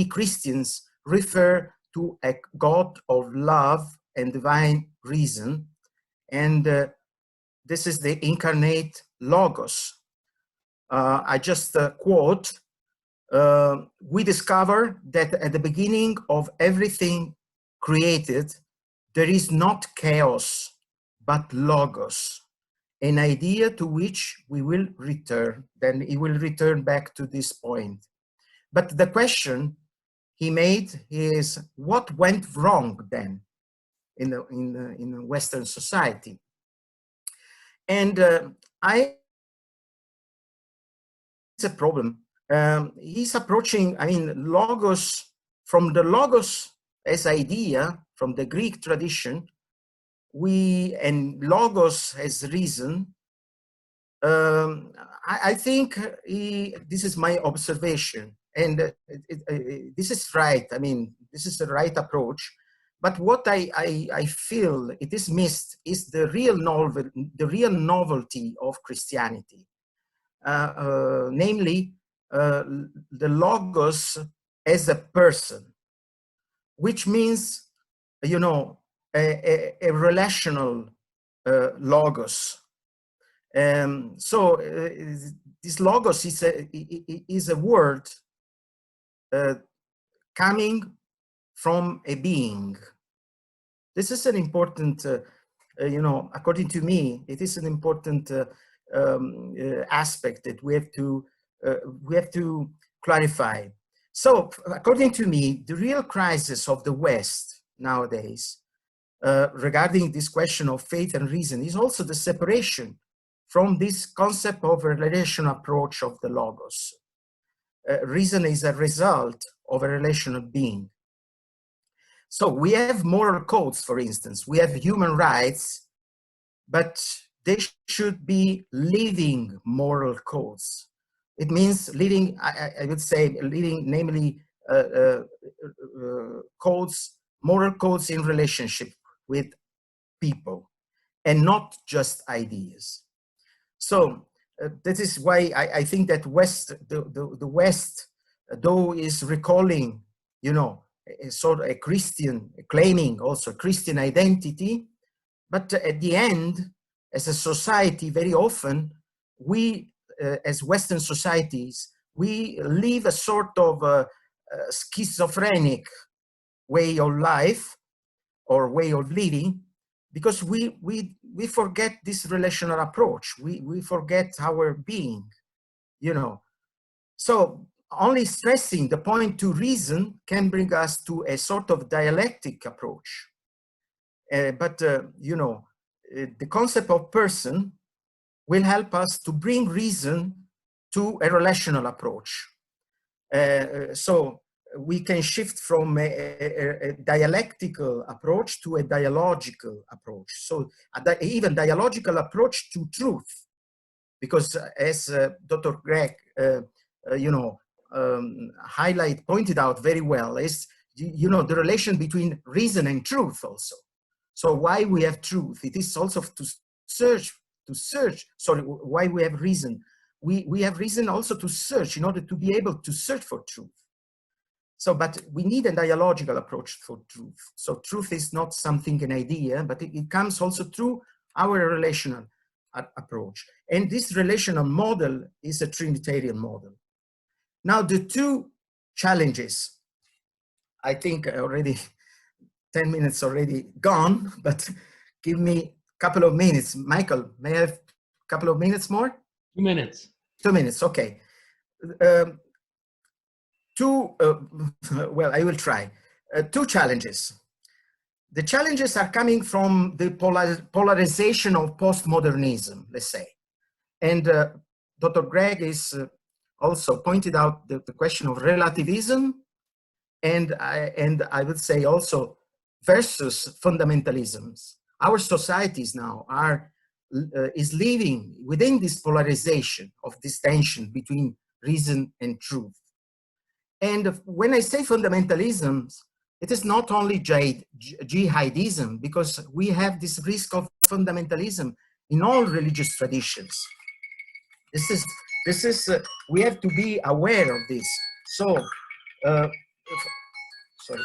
Christians refer to a God of love and divine reason, and this is the incarnate logos. I just quote, we discover that at the beginning of everything created, there is not chaos, but logos, an idea to which we will return. Then he will return back to this point. But the question he made is, what went wrong then in the Western society? And it's a problem. He's approaching, I mean, logos, from the logos as idea, from the Greek tradition, and logos as reason. I think this is my observation, and this is right. I mean, this is the right approach. But what I feel it is missed is the real novelty of Christianity, namely the logos as a person, which means, you know, a relational logos. So this logos is a word coming from a being. This is an important, you know, according to me, it is an important aspect that we have to clarify. So, according to me, the real crisis of the West nowadays, regarding this question of faith and reason, is also the separation from this concept of a relational approach of the logos. Reason is a result of a relational being. So we have moral codes, for instance, we have human rights, but they should be living moral codes. It means living, I would say, living, namely codes, moral codes in relationship with people, and not just ideas. So that is why I think that the West, though is recalling, you know, a sort of a Christian, claiming also Christian identity, but at the end, as a society, very often, we, as Western societies, we live a sort of schizophrenic way of life or way of living, because we forget this relational approach. We forget our being, you know. So only stressing the point to reason can bring us to a sort of dialectic approach. But, you know, the concept of person will help us to bring reason to a relational approach. So we can shift from a dialectical approach to a dialogical approach. So even dialogical approach to truth, because as Dr. Gregg, you know, pointed out very well, is, you know, the relation between reason and truth also. So why we have truth? It is also to search, sorry, why we have reason. We have reason also to search in order to be able to search for truth. So, but we need a dialogical approach for truth. So truth is not something, an idea, but it comes also through our relational approach. And this relational model is a Trinitarian model. Now, the two challenges, I think already 10 minutes already gone, but give me a couple of minutes. Michael, may I have a couple of minutes more? 2 minutes. 2 minutes, okay. Well, I will try. Two challenges. The challenges are coming from the polarization of postmodernism, let's say. And Dr. Gregg is also pointed out the question of relativism, and I would say also versus fundamentalisms. Our societies now is living within this polarization of this tension between reason and truth. And when I say fundamentalisms, it is not only jihadism, because we have this risk of fundamentalism in all religious traditions. This is we have to be aware of this. So, sorry.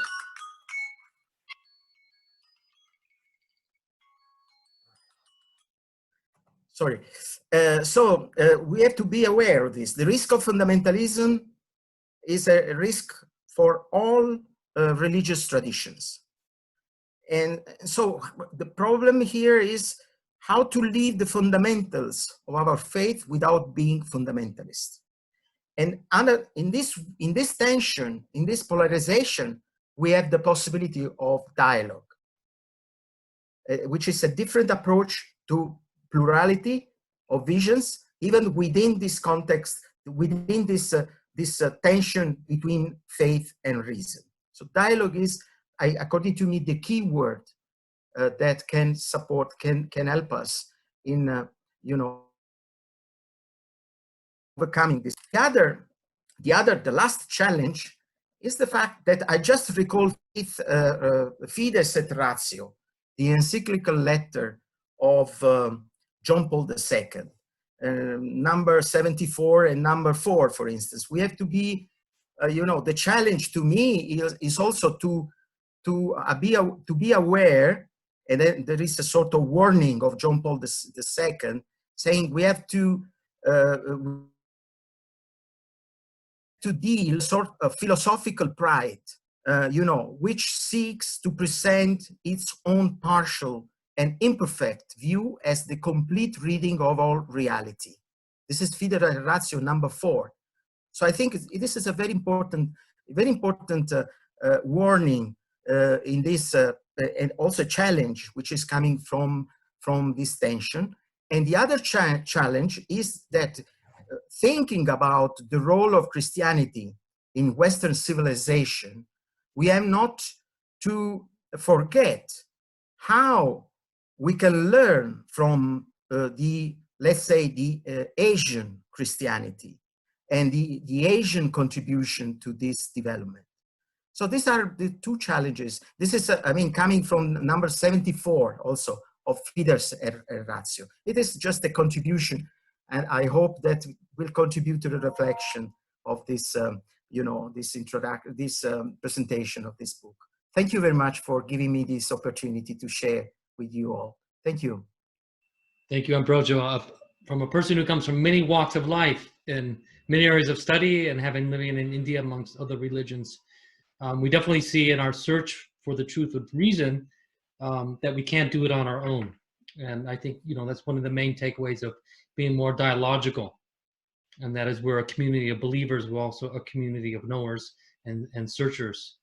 Sorry. So we have to be aware of this. The risk of fundamentalism is a risk for all religious traditions. And so the problem here is how to leave the fundamentals of our faith without being fundamentalist. And in this tension, in this polarization, we have the possibility of dialogue, which is a different approach to plurality of visions, even within this context, within this tension between faith and reason. So dialogue is, according to me, the key word that can support, can help us in, overcoming this. The last challenge is the fact that I just recalled Fides et Ratio, the encyclical letter of John Paul II, number 74 and number 4, for instance. We have to be, the challenge to me is also to be aware, and then there is a sort of warning of John Paul II saying we have to deal sort of philosophical pride, which seeks to present its own partial and imperfect view as the complete reading of all reality. This is Fides et Ratio number 4. So I think this is a very important warning in this, and also challenge which is coming from this tension. And the other challenge is that thinking about the role of Christianity in Western civilization, we have not to forget how we can learn from let's say, the Asian Christianity and the Asian contribution to this development. So these are the two challenges. This is, coming from number 74 also of Fides et Ratio. It is just a contribution, and I hope that will contribute to the reflection of this, this presentation of this book. Thank you very much for giving me this opportunity to share with you all. Thank you. Thank you, Ambrogio. From a person who comes from many walks of life and many areas of study, and having living in India amongst other religions, we definitely see in our search for the truth of reason that we can't do it on our own. And I think, that's one of the main takeaways of being more dialogical. And that is we're a community of believers, we're also a community of knowers and searchers.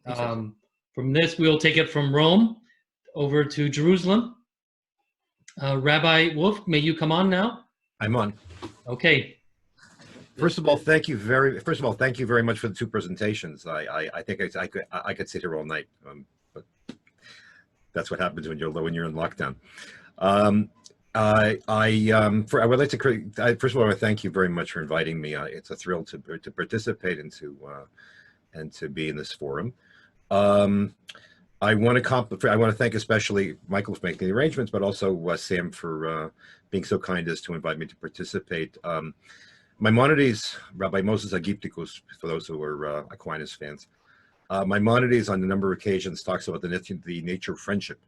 From this, we'll take it from Rome over to Jerusalem. Rabbi Wolf, may you come on now? I'm on. Okay. First of all, thank you very much for the two presentations. I think I could sit here all night, but that's what happens when you're in lockdown. I would like to first of all, I thank you very much for inviting me. It's a thrill to participate and to be in this forum. I want to thank especially Michael for making the arrangements, but also Sam for being so kind as to invite me to participate. Maimonides, Rabbi Moses Agiptikus, for those who are Aquinas fans, Maimonides on a number of occasions talks about the nature of friendship.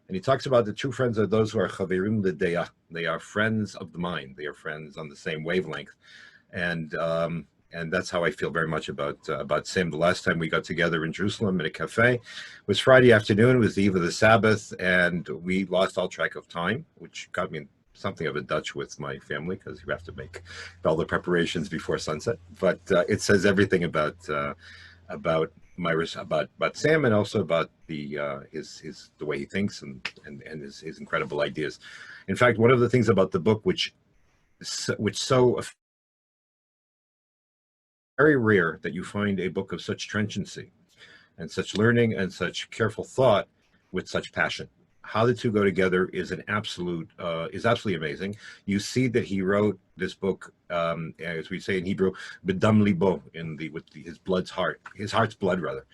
And he talks about the true friends are those who are chaverim l'deya. They are friends of the mind. They are friends on the same wavelength. And that's how I feel very much about Sam. The last time we got together in Jerusalem at a cafe was Friday afternoon. It was the eve of the Sabbath, and we lost all track of time, which got me in something of a Dutch with my family, because you have to make all the preparations before sunset. But it says everything about Sam, and also about the way he thinks and his incredible ideas. In fact, one of the things about the book which so very rare that you find a book of such trenchantcy and such learning and such careful thought with such passion. How the two go together is absolutely amazing. You see that he wrote this book, as we say in Hebrew, b'dam libo, his heart's blood rather,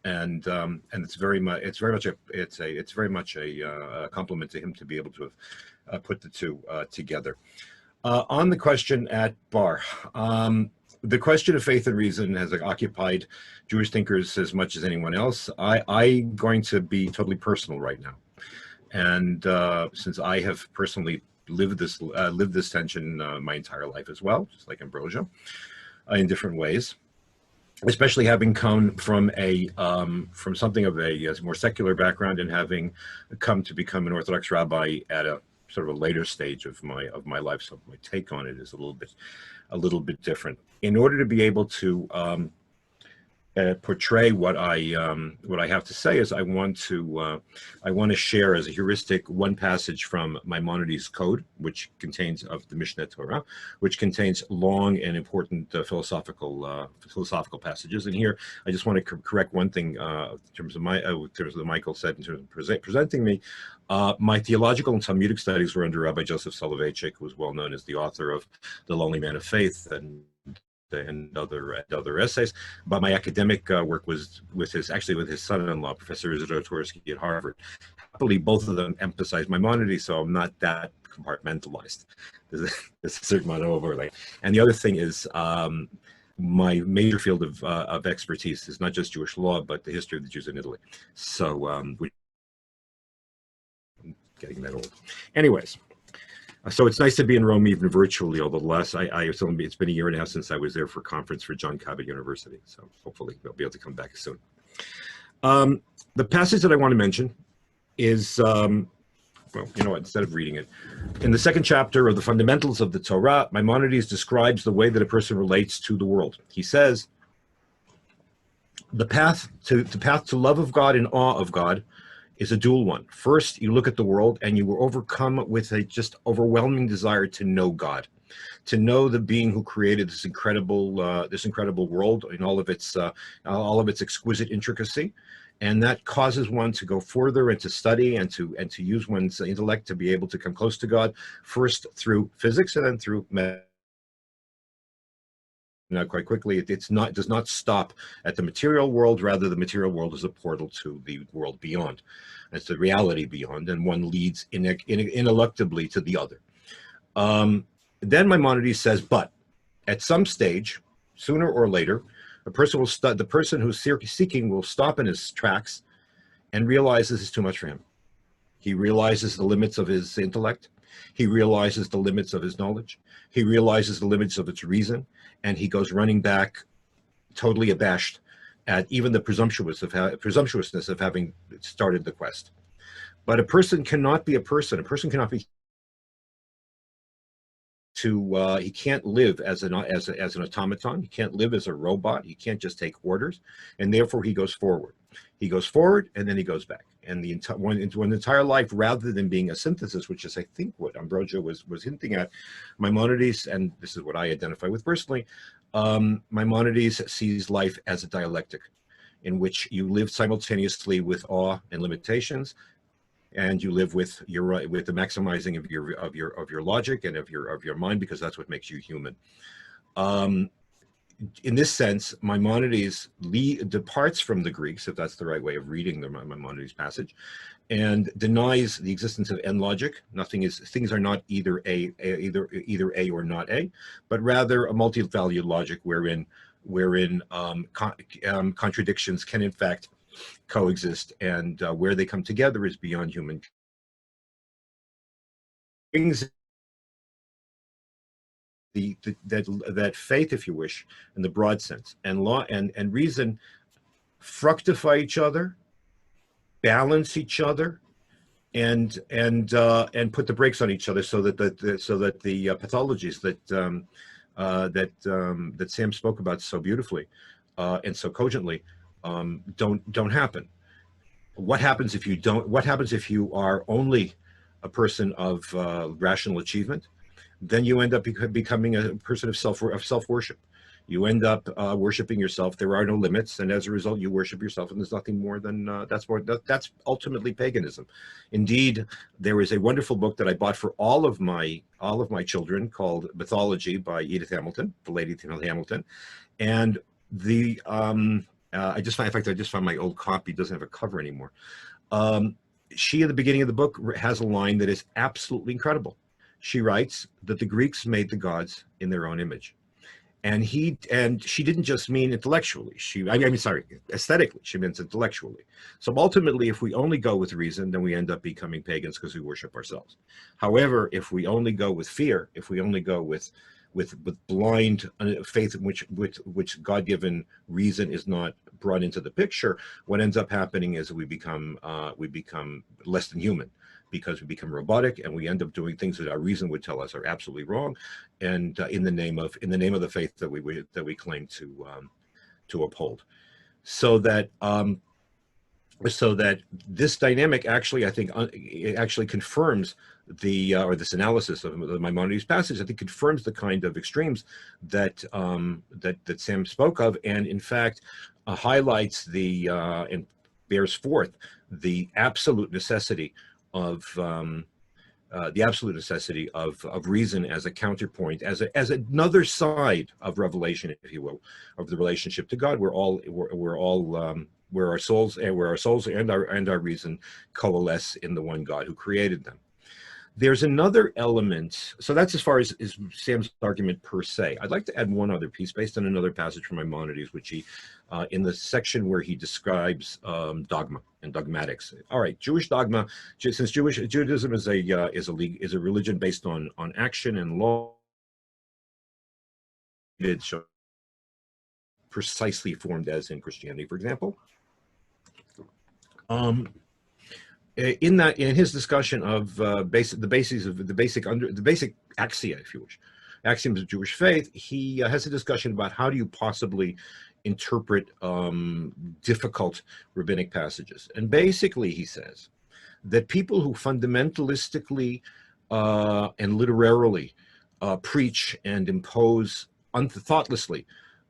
and it's very much a compliment to him to be able to have put the two together. On the question at bar, the question of faith and reason has occupied Jewish thinkers as much as anyone else. I'm going to be totally personal right now. And since I have personally lived this tension my entire life as well, just like Ambrogio, in different ways, especially having come from from something of a more secular background and having come to become an Orthodox rabbi at a sort of a later stage of my life. So my take on it is a little bit different. In order to be able to portray what I have to say, is I want to share as a heuristic one passage from Maimonides' Code, which contains of the Mishneh Torah, which contains long and important philosophical passages. And here I just want to correct one thing in terms of what Michael said in terms of presenting me. My theological and Talmudic studies were under Rabbi Joseph Soloveitchik, who was well known as the author of The Lonely Man of Faith and other essays, but my academic work was with his son-in-law, Professor Isidore Tversky at Harvard. Happily, both of them emphasized Maimonides, so I'm not that compartmentalized. There's a certain amount of overlay. And the other thing is, my major field of expertise is not just Jewish law, but the history of the Jews in Italy. So, I'm getting that old. Anyways. So it's nice to be in Rome even virtually, although it's been a year and a half since I was there for a conference for John Cabot University. So hopefully we'll be able to come back soon. The passage that I want to mention is, well, you know what, instead of reading it, in the second chapter of the Fundamentals of the Torah, Maimonides describes the way that a person relates to the world. He says, the path to love of God and awe of God is a dual one. First, you look at the world and you were overcome with a just overwhelming desire to know God, to know the being who created this incredible world in all of its exquisite intricacy, and that causes one to go further and to study and to use one's intellect to be able to come close to God, first through physics and then through math. Now, quite quickly, it does not stop at the material world. Rather, the material world is a portal to the world beyond. It's the reality beyond, and one leads ineluctably to the other. Then Maimonides says, but at some stage, sooner or later, the person who's seeking will stop in his tracks and realize this is too much for him. He realizes the limits of his intellect. He realizes the limits of his knowledge. He realizes the limits of its reason, and he goes running back, totally abashed at even the presumptuousness of having started the quest. But a person cannot be a person. A person cannot be he can't live as an automaton. He can't live as a robot. He can't just take orders, and therefore he goes forward. He goes forward, and then he goes back. And one entire life, rather than being a synthesis, which is I think what Ambrosio was hinting at, Maimonides, and this is what I identify with personally, Maimonides sees life as a dialectic, in which you live simultaneously with awe and limitations, and you live with the maximizing of your logic and of your mind, because that's what makes you human. In this sense, Maimonides departs from the Greeks, if that's the right way of reading the Maimonides passage, and denies the existence of end logic. Things are not either A or not A, but rather a multi-valued logic wherein contradictions can in fact coexist, and where they come together is beyond human. That faith, if you wish, in the broad sense, and law and reason fructify each other, balance each other, and put the brakes on each other, so that the pathologies that Sam spoke about so beautifully and so cogently don't happen. What happens if you don't? What happens if you are only a person of rational achievement? Then you end up becoming a person of self-worship. You end up worshiping yourself. There are no limits, and as a result, you worship yourself. And there's nothing more than that's ultimately paganism. Indeed, there is a wonderful book that I bought for all of my children called Mythology by Edith Hamilton, the lady Hamilton, and the I just found my old copy. It doesn't have a cover anymore. She, at the beginning of the book, has a line that is absolutely incredible. She writes that the Greeks made the gods in their own image. And she didn't just mean intellectually. Aesthetically. She meant intellectually. So ultimately, if we only go with reason, then we end up becoming pagans because we worship ourselves. However, if we only go with fear, if we only go with with blind faith in which God-given reason is not brought into the picture, what ends up happening is we become less than human, because we become robotic and we end up doing things that our reason would tell us are absolutely wrong, and in the name of the faith that we claim to uphold. So that this dynamic actually, I think, it actually confirms or this analysis of Maimonides' passage, I think, confirms the kind of extremes that Sam spoke of, and in fact highlights and bears forth the absolute necessity of reason as a counterpoint, as another side of revelation, if you will, of the relationship to God, where our souls and our reason coalesce in the one God who created them. There's another element, so that's as far as Sam's argument per se. I'd like to add one other piece based on another passage from Maimonides, which he, in the section where he describes dogma and dogmatics. All right, Jewish dogma, since Judaism is a religion based on action and law, it's precisely formed as in Christianity, for example. In his discussion of the basic axia, if you wish, axioms of Jewish faith, he has a discussion about how do you possibly interpret difficult rabbinic passages. And basically he says that people who fundamentalistically and literarily preach and impose thoughtlessly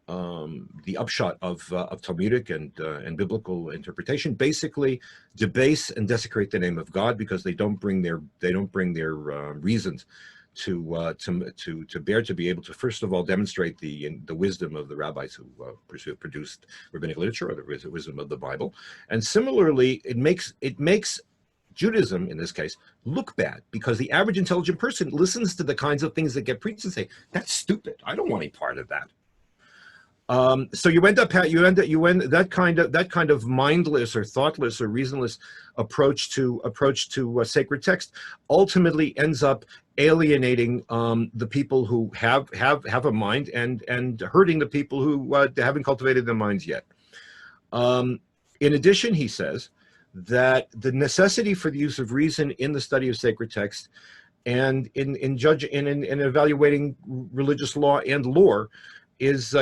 the upshot of Talmudic and biblical interpretation basically debase and desecrate the name of God, because they don't bring their reasons to bear, to be able to first of all demonstrate the wisdom of the rabbis who produced rabbinic literature, or the wisdom of the Bible. And similarly, it makes Judaism, in this case, look bad, because the average intelligent person listens to the kinds of things that get preached and say, that's stupid, I don't want any part of that. So that kind of mindless or thoughtless or reasonless approach to sacred text ultimately ends up alienating the people who have a mind, and hurting the people who haven't cultivated their minds yet. In addition, he says that the necessity for the use of reason in the study of sacred text and in evaluating religious law and lore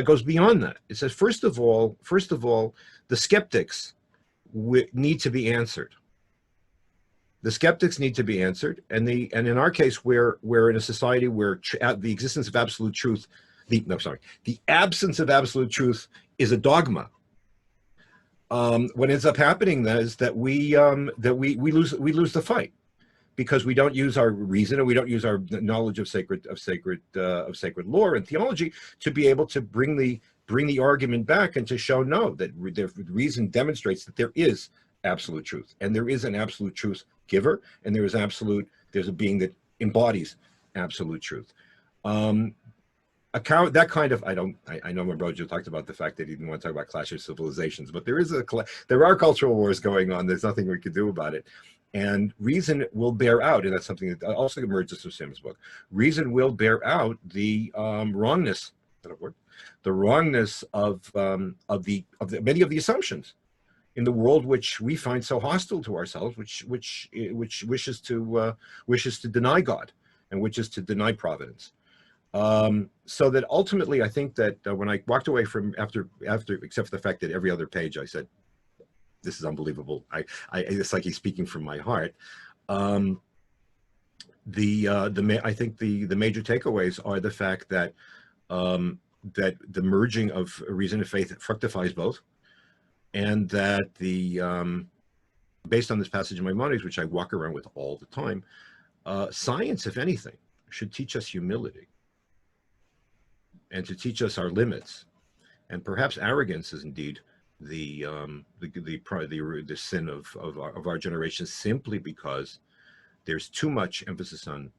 goes beyond that. It says, first of all, the skeptics need to be answered. The skeptics need to be answered, and in our case, we're in a society where the existence of absolute truth, the absence of absolute truth is a dogma. What ends up happening then is that we lose the fight, because we don't use our reason and we don't use our knowledge of sacred lore and theology to be able to bring the argument back and to show no, that the reason demonstrates that there is absolute truth, and there is an absolute truth giver, and there's a being that embodies absolute truth. That kind of, I know Mabrojo talked about the fact that he didn't want to talk about clash of civilizations, but there are cultural wars going on. There's nothing we could do about it. And reason will bear out, and that's something that also emerges from Sam's book. Reason will bear out the wrongness of many of the assumptions in the world which we find so hostile to ourselves, which wishes to deny God and wishes to deny providence. So that ultimately, I think that when I walked away from after, except for the fact that every other page I said, this is unbelievable. It's like he's speaking from my heart. I think the major takeaways are the fact that that the merging of reason and faith fructifies both, and that based on this passage in Maimonides, which I walk around with all the time, science, if anything, should teach us humility, and to teach us our limits, and perhaps arrogance is indeed the sin of our generation, simply because there's too much emphasis on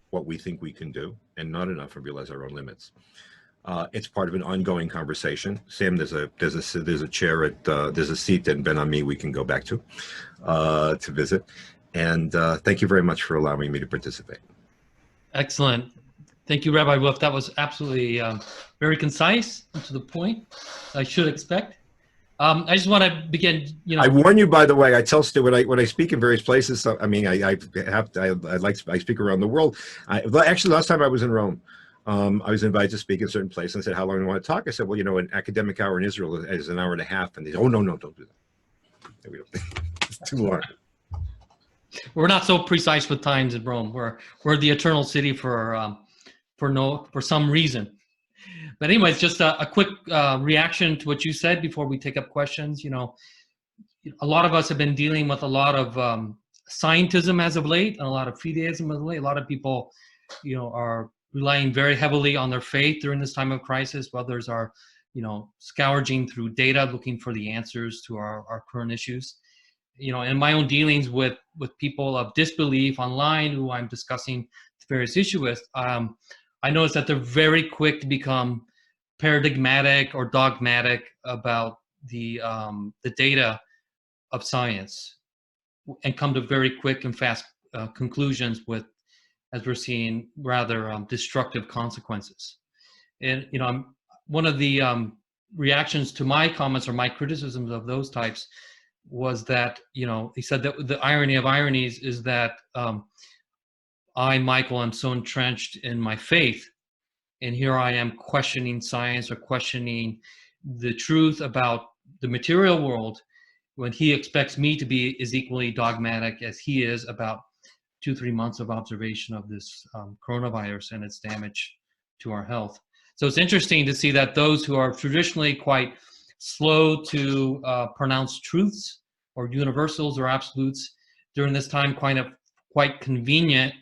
what we think we can do and not enough to realize our own limits. It's part of an ongoing conversation. Sam, there's a chair there's a seat in Ben Ami we can go back to visit, and thank you very much for allowing me to participate. Excellent. Thank you, Rabbi Wolf. That was absolutely very concise and to the point. I should expect. I just want to begin. I warn you, by the way. I tell Stu when I speak in various places. So, I mean, I speak around the world. Actually, last time I was in Rome, I was invited to speak in a certain place, and I said, "How long do you want to talk?" I said, "Well, an academic hour in Israel is an hour and a half." And they said, "Oh no, don't do that. It's too long." We're not so precise with times in Rome. We're the eternal city for some reason. But anyways, just a quick reaction to what you said before we take up questions. A lot of us have been dealing with a lot of scientism as of late, and a lot of fideism as of late. A lot of people, are relying very heavily on their faith during this time of crisis. Others are, scourging through data, looking for the answers to our current issues. In my own dealings with people of disbelief online who I'm discussing various issues with, I notice that they're very quick to become paradigmatic or dogmatic about the data of science, and come to very quick and fast conclusions with, as we're seeing, rather destructive consequences. And one of the reactions to my comments or my criticisms of those types was that he said that the irony of ironies is that I, Michael, am so entrenched in my faith, and here I am questioning science or questioning the truth about the material world, when he expects me to be as equally dogmatic as he is about 2-3 months of observation of this coronavirus and its damage to our health. So it's interesting to see that those who are traditionally quite slow to pronounce truths or universals or absolutes during this time quite convenient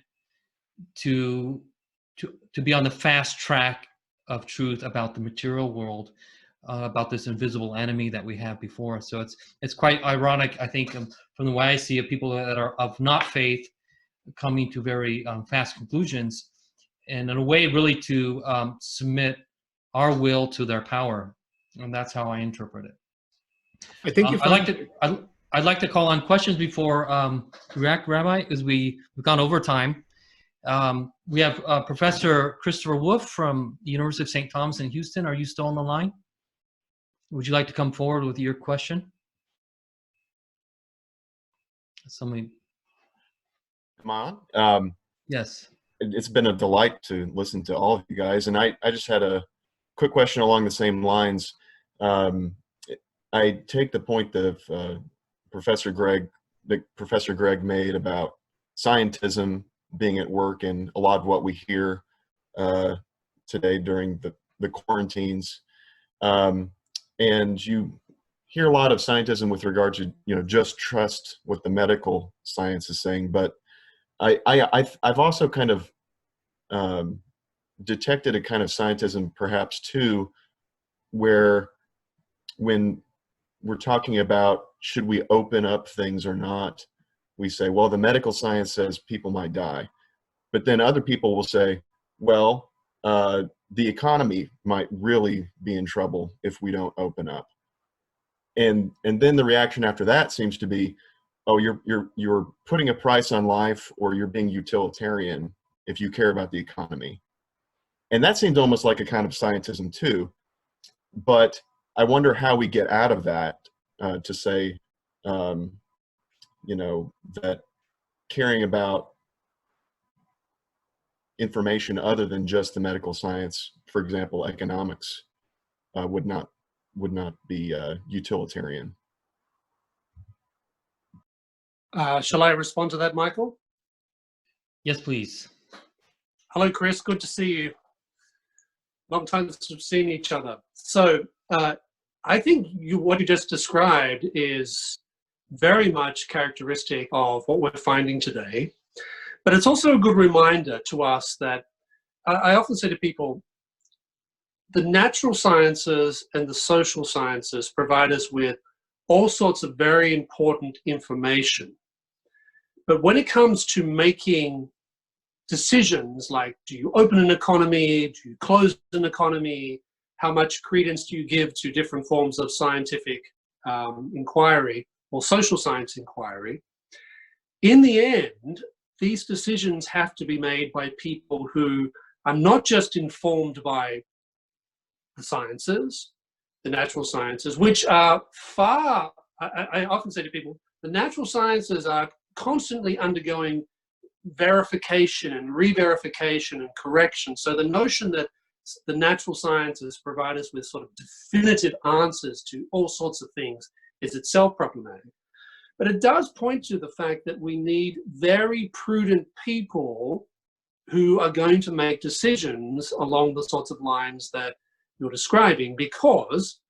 to be on the fast track of truth about the material world, about this invisible enemy that we have before us. So it's quite ironic, I think, from the way I see it, people that are of not faith coming to very fast conclusions, and in a way really to submit our will to their power. And that's how I interpret it. I think I'd like to call on questions before react, Rabbi, as we've gone over time. We have Professor Christopher Wolf from the University of St. Thomas in Houston. Are you still on the line? Would you like to come forward with your question? Somebody. Am I on? Yes. It's been a delight to listen to all of you guys, and I just had a quick question along the same lines. I take the point that Professor Gregg made about scientism being at work in a lot of what we hear today during the quarantines, and you hear a lot of scientism with regard to just trust what the medical science is saying, but I've also kind of detected a kind of scientism perhaps too, where when we're talking about should we open up things or not, we say, well, the medical science says people might die. But then other people will say, well, the economy might really be in trouble if we don't open up. And then the reaction after that seems to be, oh, you're putting a price on life, or you're being utilitarian if you care about the economy. And that seems almost like a kind of scientism too. But I wonder how we get out of that to say, that caring about information other than just the medical science, for example, economics, would not be utilitarian. Shall I respond to that, Michael? Yes, please. Hello, Chris. Good to see you. Long time since we've seen each other. So I think what you just described is very much characteristic of what we're finding today. But it's also a good reminder to us that I often say to people, the natural sciences and the social sciences provide us with all sorts of very important information. But when it comes to making decisions like, do you open an economy, do you close an economy, how much credence do you give to different forms of scientific inquiry or social science inquiry, in the end, these decisions have to be made by people who are not just informed by the sciences, the natural sciences, which are far, I often say to people, the natural sciences are constantly undergoing verification and re-verification and correction. So the notion that the natural sciences provide us with sort of definitive answers to all sorts of things is itself problematic. But it does point to the fact that we need very prudent people who are going to make decisions along the sorts of lines that you're describing, because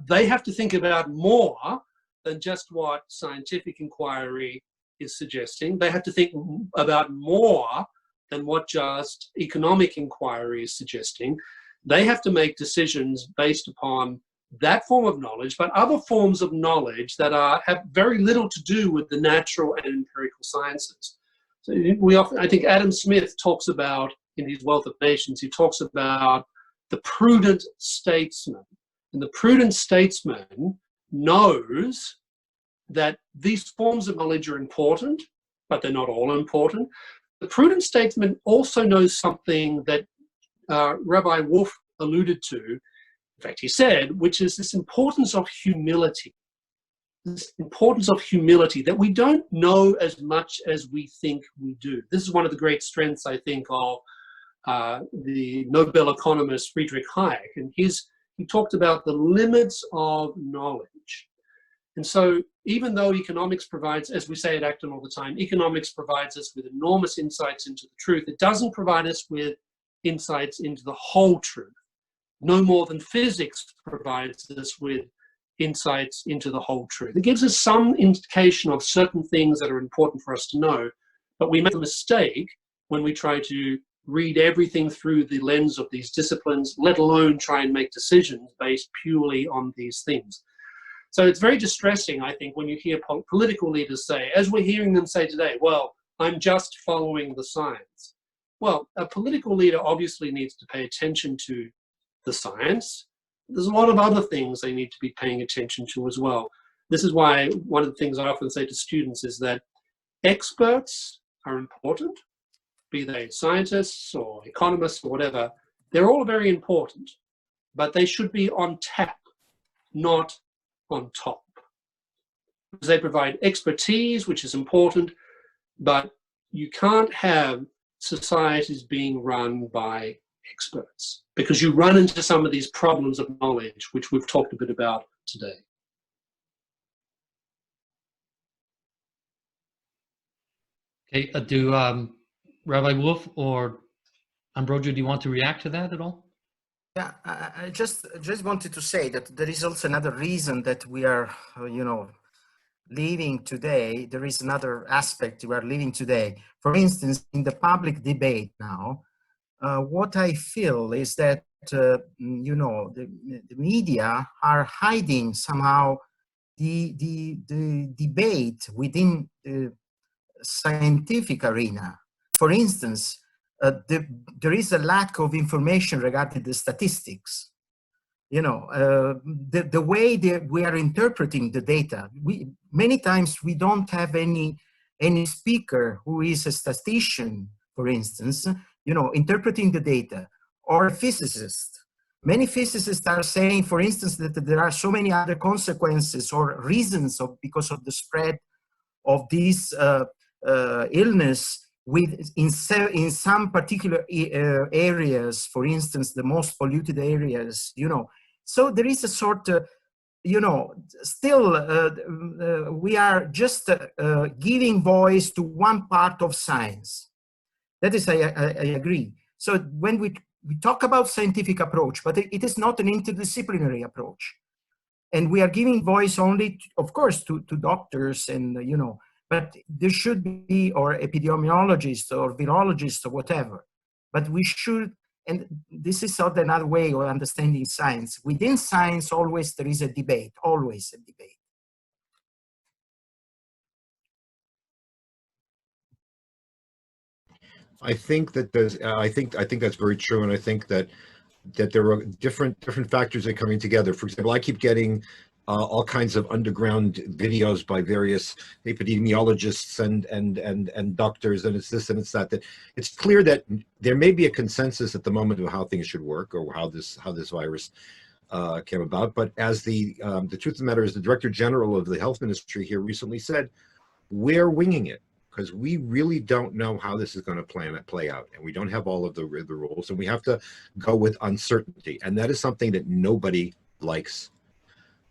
they have to think about more than just what scientific inquiry is suggesting. They have to think about more than what just economic inquiry is suggesting. They have to make decisions based upon that form of knowledge, but other forms of knowledge that have very little to do with the natural and empirical sciences. So I think Adam Smith talks about, in his Wealth of Nations, he talks about the prudent statesman. And the prudent statesman knows that these forms of knowledge are important, but they're not all important. The prudent statesman also knows something that Rabbi Wolf alluded to, in fact he said, which is this importance of humility. This importance of humility, that we don't know as much as we think we do. This is one of the great strengths, I think, of the Nobel economist Friedrich Hayek. And he talked about the limits of knowledge. And so even though economics provides, as we say at Acton all the time, economics provides us with enormous insights into the truth, it doesn't provide us with insights into the whole truth. No more than physics provides us with insights into the whole truth. It gives us some indication of certain things that are important for us to know, but we make a mistake when we try to read everything through the lens of these disciplines, let alone try and make decisions based purely on these things. So it's very distressing, I think, when you hear political leaders say, as we're hearing them say today, well, I'm just following the science. Well, a political leader obviously needs to pay attention to the science. There's a lot of other things they need to be paying attention to as well. This is why one of the things I often say to students is that experts are important, be they scientists or economists or whatever. They're all very important, but they should be on tap, not on top. Because they provide expertise, which is important, but you can't have societies being run by experts, because you run into some of these problems of knowledge, which we've talked a bit about today. Okay, do Rabbi Wolf or Ambrogio, do you want to react to that at all? Yeah, I just wanted to say that there is also another reason that we are, living today. There is another aspect we are living today. For instance, in the public debate now, what I feel is that, the media are hiding somehow the debate within the scientific arena. For instance, there is a lack of information regarding the statistics. The way that we are interpreting the data, many times we don't have any speaker who is a statistician, for instance, interpreting the data, or a physicist. Many physicists are saying, for instance, that there are so many other consequences or reasons because of the spread of this illness in some particular areas, for instance, the most polluted areas, So there is a sort of, still we are just giving voice to one part of science. That is, I agree. So when we talk about scientific approach, but it is not an interdisciplinary approach. And we are giving voice only, of course, to doctors and, but there should be, or epidemiologists or virologists or whatever. But we should, and this is not another way of understanding science. Within science, always there is a debate, always a debate. I think that I think that's very true, and I think that there are different factors that are coming together. For example, I keep getting all kinds of underground videos by various epidemiologists and doctors, and it's this and it's that. That it's clear that there may be a consensus at the moment of how things should work or how this virus came about. But as the truth of the matter is, the Director General of the Health Ministry here recently said, we're winging it because we really don't know how this is going to play out, and we don't have all of the rules, and we have to go with uncertainty, and that is something that nobody likes.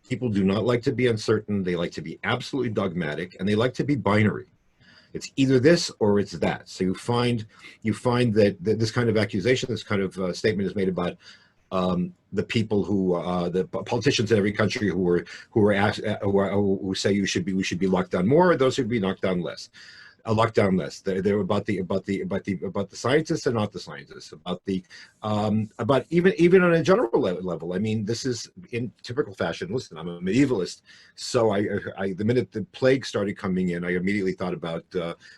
People do not like to be uncertain. They like to be absolutely dogmatic, and they like to be binary. It's either this or it's that. So you find that this kind of accusation, this kind of statement is made about the people who, the politicians in every country who say we should be locked down more, or those who should be locked down less. Lockdown less. They're about the scientists and not the scientists. About even on a general level. I mean, this is in typical fashion. Listen, I'm a medievalist, so I the minute the plague started coming in, I immediately thought about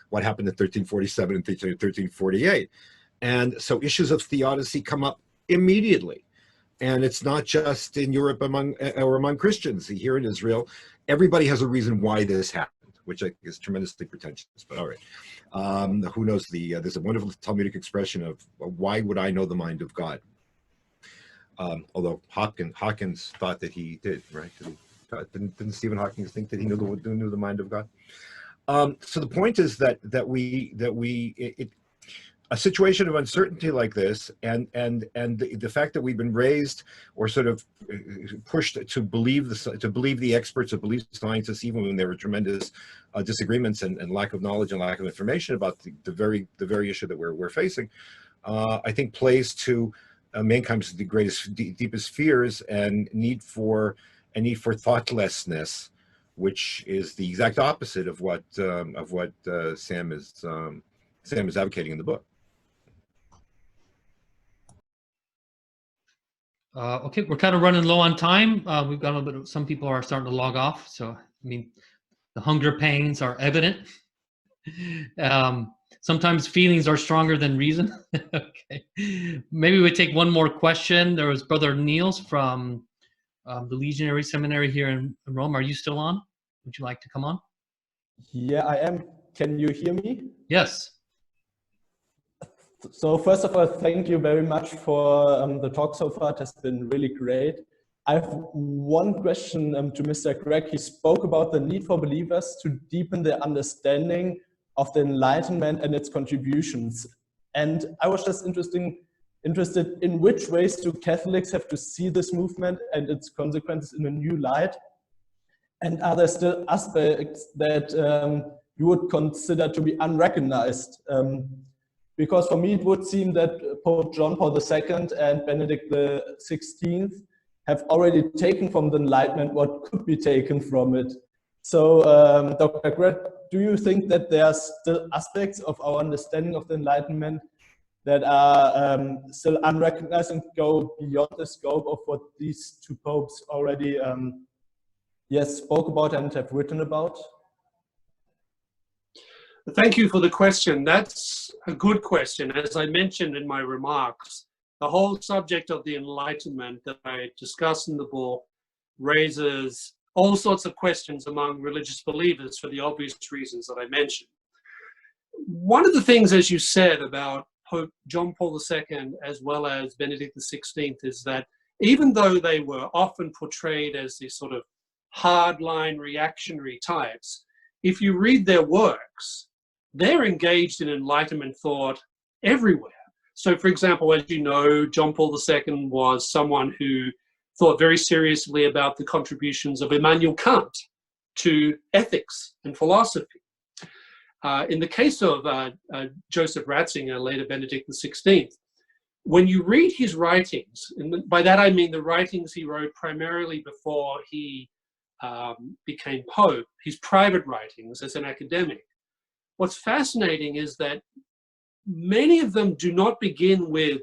what happened in 1347 and 1348, and so issues of theodicy come up immediately. And it's not just in Europe among Christians. Here in Israel, everybody has a reason why this happened, which is tremendously pretentious, but all right. Who knows there's a wonderful Talmudic expression of why would I know the mind of God? Although Hawkins thought that he did, right? Didn't Stephen Hawking think that he knew the mind of God? So the point is that a situation of uncertainty like this, and the fact that we've been raised or sort of pushed to believe the experts, to believe the scientists, even when there were tremendous disagreements and lack of knowledge and lack of information about the very issue that we're facing, I think plays to mankind's deepest fears and need for thoughtlessness, which is the exact opposite of what Sam is advocating in the book. Okay, we're kind of running low on time. We've got a little bit of, some people are starting to log off. So, I mean, the hunger pains are evident. Sometimes feelings are stronger than reason. Okay, maybe we take one more question. There was Brother Niels from the Legionary Seminary here in Rome. Are you still on? Would you like to come on? Yeah, I am. Can you hear me? Yes. So first of all, thank you very much for the talk so far. It has been really great. I have one question to Mr. Gregg. He spoke about the need for believers to deepen their understanding of the Enlightenment and its contributions. And I was just interested in which ways do Catholics have to see this movement and its consequences in a new light? And are there still aspects that you would consider to be unrecognized? Because for me, it would seem that Pope John Paul II and Benedict XVI have already taken from the Enlightenment what could be taken from it. So, Dr. Gregg, do you think that there are still aspects of our understanding of the Enlightenment that are still unrecognized and go beyond the scope of what these two popes already spoke about and have written about? Thank you for the question. That's a good question. As I mentioned in my remarks, the whole subject of the Enlightenment that I discuss in the book raises all sorts of questions among religious believers for the obvious reasons that I mentioned. One of the things, as you said, about Pope John Paul II as well as Benedict XVI is that even though they were often portrayed as these sort of hardline reactionary types, if you read their works, they're engaged in Enlightenment thought everywhere. So, for example, as you know, John Paul II was someone who thought very seriously about the contributions of Immanuel Kant to ethics and philosophy. In the case of Joseph Ratzinger, later Benedict XVI, when you read his writings, and by that I mean the writings he wrote primarily before he became Pope, his private writings as an academic, what's fascinating is that many of them do not begin with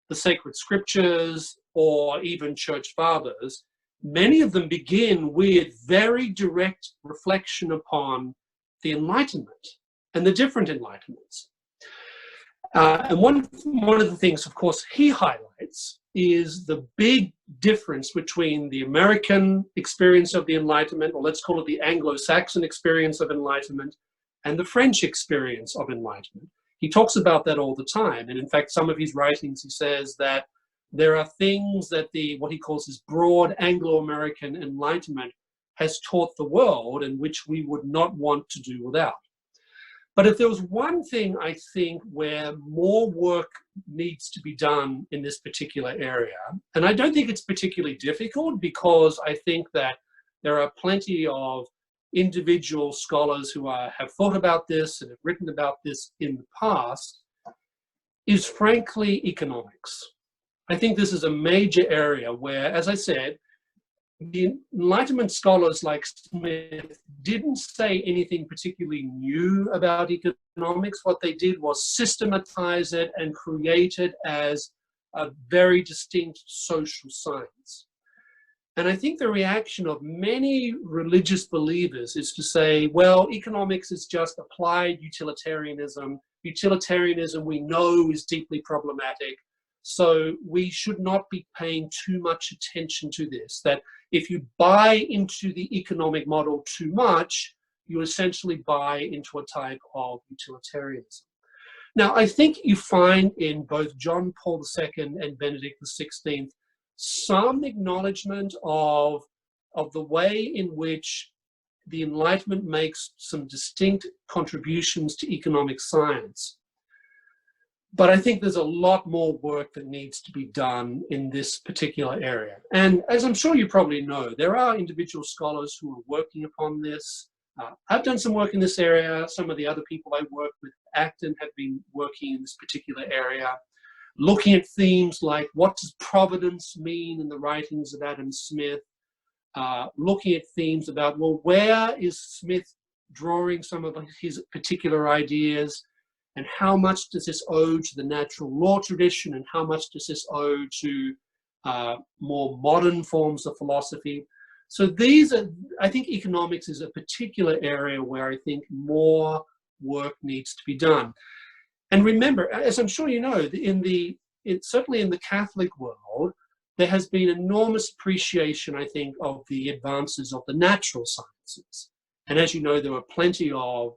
the sacred scriptures or even church fathers. Many of them begin with very direct reflection upon the Enlightenment and the different Enlightenments. And one of the things, of course, he highlights is the big difference between the American experience of the Enlightenment, or let's call it the Anglo-Saxon experience of Enlightenment, and the French experience of Enlightenment. He talks about that all the time. And in fact, some of his writings, he says that there are things that what he calls his broad Anglo-American Enlightenment has taught the world and which we would not want to do without. But if there was one thing, I think, where more work needs to be done in this particular area, and I don't think it's particularly difficult, because I think that there are plenty of individual scholars who have thought about this and have written about this in the past, is frankly economics. I think this is a major area where, as I said, the Enlightenment scholars like Smith didn't say anything particularly new about economics. What they did was systematize it and create it as a very distinct social science. And I think the reaction of many religious believers is to say, well, economics is just applied utilitarianism. Utilitarianism we know is deeply problematic, so we should not be paying too much attention to this. That if you buy into the economic model too much, you essentially buy into a type of utilitarianism. Now, I think you find in both John Paul II and Benedict XVI some acknowledgement of the way in which the Enlightenment makes some distinct contributions to economic science. But I think there's a lot more work that needs to be done in this particular area. And as I'm sure you probably know, there are individual scholars who are working upon this. I've done some work in this area. Some of the other people I work with, Acton, have been working in this particular area, looking at themes like what does providence mean in the writings of Adam Smith, looking at themes about, well, where is Smith drawing some of his particular ideas, and how much does this owe to the natural law tradition, and how much does this owe to more modern forms of philosophy. So these are, I think economics is a particular area where I think more work needs to be done. And remember, as I'm sure you know, certainly in the Catholic world, there has been enormous appreciation, I think, of the advances of the natural sciences. And as you know, there were plenty of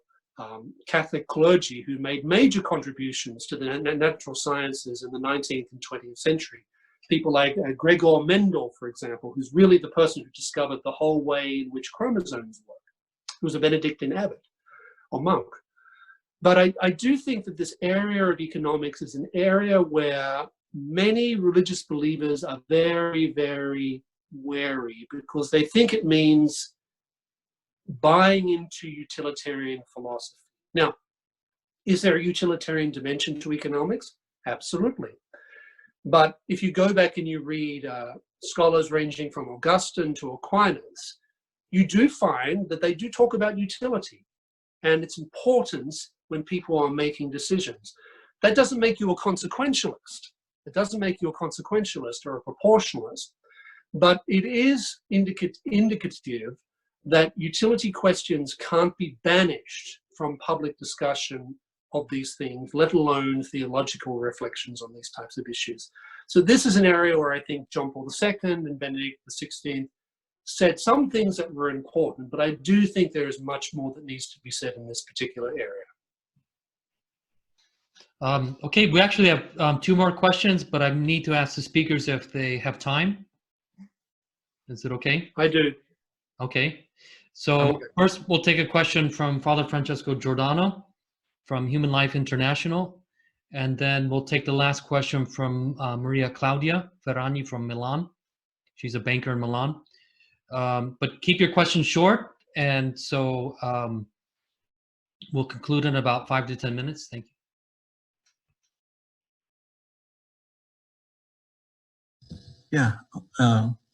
Catholic clergy who made major contributions to the natural sciences in the 19th and 20th century. People like Gregg Mendel, for example, who's really the person who discovered the whole way in which chromosomes work, who was a Benedictine abbot or monk. But I do think that this area of economics is an area where many religious believers are very, very wary, because they think it means buying into utilitarian philosophy. Now, is there a utilitarian dimension to economics? Absolutely. But if you go back and you read scholars ranging from Augustine to Aquinas, you do find that they do talk about utility and its importance when people are making decisions. That doesn't make you a consequentialist. It doesn't make you a consequentialist or a proportionalist, but it is indicative that utility questions can't be banished from public discussion of these things, let alone theological reflections on these types of issues. So this is an area where I think John Paul II and Benedict XVI said some things that were important, but I do think there is much more that needs to be said in this particular area. Okay, we actually have 2 more questions, but I need to ask the speakers if they have time. Is it okay? I do. Okay. So first we'll take a question from Father Francesco Giordano from Human Life International. And then we'll take the last question from Maria Claudia Ferragni from Milan. She's a banker in Milan. But keep your questions short. And so we'll conclude in about 5 to 10 minutes. Thank you. Yeah,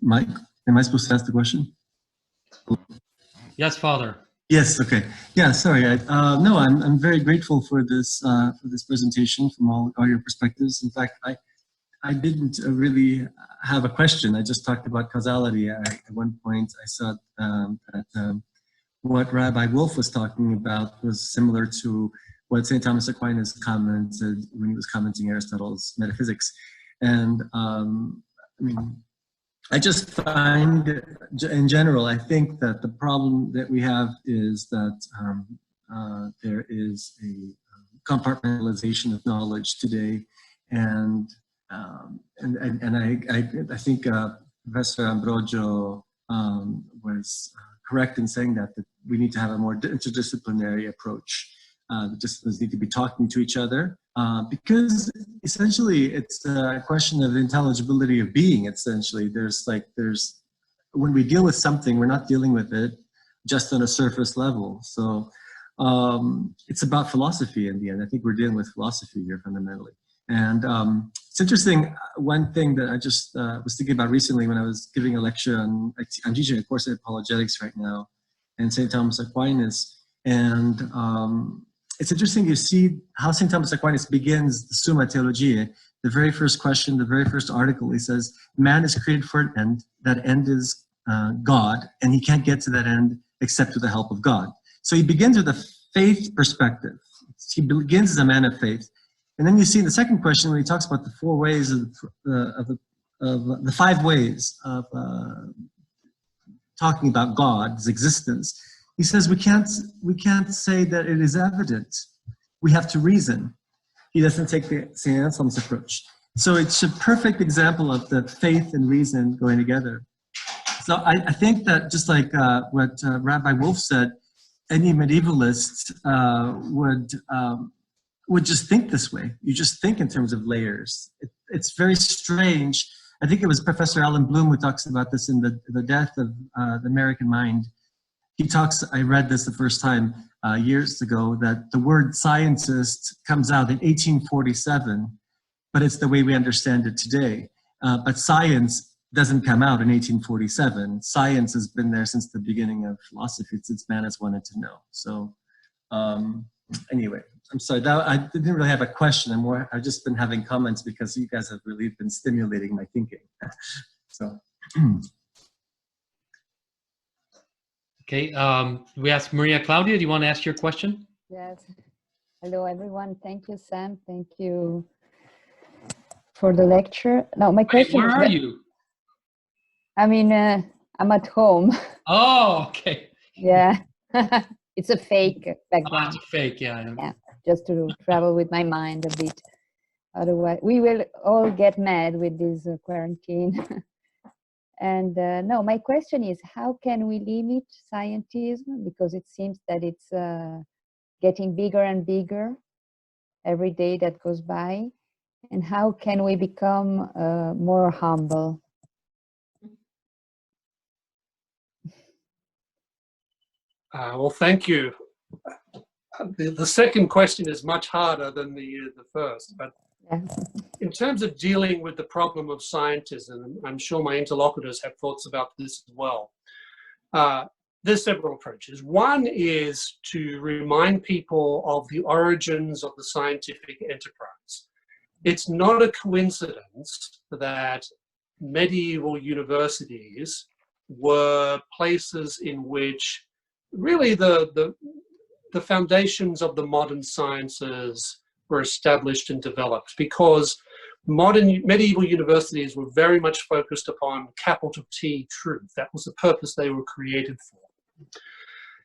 Mike, am I supposed to ask the question? Yes, Father. Yes. Okay. Yeah. Sorry. No, I'm very grateful for this presentation from all your perspectives. In fact, I didn't really have a question. I just talked about causality. At one point, I saw that what Rabbi Wolf was talking about was similar to what St. Thomas Aquinas commented when he was commenting Aristotle's Metaphysics. And I mean, I just find, in general, I think that the problem that we have is that there is a compartmentalization of knowledge today, and I think Professor Ambrogio was correct in saying that we need to have a more interdisciplinary approach. The disciplines need to be talking to each other because essentially it's a question of intelligibility of being. Essentially, when we deal with something, we're not dealing with it just on a surface level. So it's about philosophy in the end. I think we're dealing with philosophy here fundamentally. And it's interesting, one thing that I just was thinking about recently when I was giving a lecture on, I'm teaching a course in apologetics right now, and St. Thomas Aquinas. And it's interesting to see how St. Thomas Aquinas begins the Summa Theologiae. The very first question, the very first article, he says, man is created for an end. That end is God, and he can't get to that end except with the help of God. So he begins with a faith perspective. He begins as a man of faith. And then you see in the second question when he talks about the 4 ways of the 5 ways of talking about God's existence. He says we can't say that it is evident. We have to reason. He doesn't take the St. Anselm's approach. So it's a perfect example of the faith and reason going together. So I think that just like what Rabbi Wolf said, any medievalist would just think this way. You just think in terms of layers. It's very strange. I think it was Professor Alan Bloom who talks about this in the Death of the American Mind. He talks, I read this the first time years ago, that the word scientist comes out in 1847, but it's the way we understand it today. But science doesn't come out in 1847. Science has been there since the beginning of philosophy, since man has wanted to know. So anyway, I'm sorry, I didn't really have a question. I've just been having comments because you guys have really been stimulating my thinking. So. Okay, we asked Maria Claudia, do you want to ask your question? Yes. Hello, everyone. Thank you, Sam. Thank you for the lecture. Now, my question Where is... are you? I mean, I'm at home. Oh, okay. Yeah. It's a fake Oh, background. it's a fake, yeah. Yeah, just to travel with my mind a bit. Otherwise, we will all get mad with this quarantine. And no, my question is, how can we limit scientism? Because it seems that it's getting bigger and bigger every day that goes by. And how can we become more humble? Well, thank you. The second question is much harder than the first, but Yeah. in terms of dealing with the problem of scientism, I'm sure my interlocutors have thoughts about this as well. There's several approaches. One is to remind people of the origins of the scientific enterprise. It's not a coincidence that medieval universities were places in which really the foundations of the modern sciences were established and developed, because medieval universities were very much focused upon capital T truth. That was the purpose they were created for.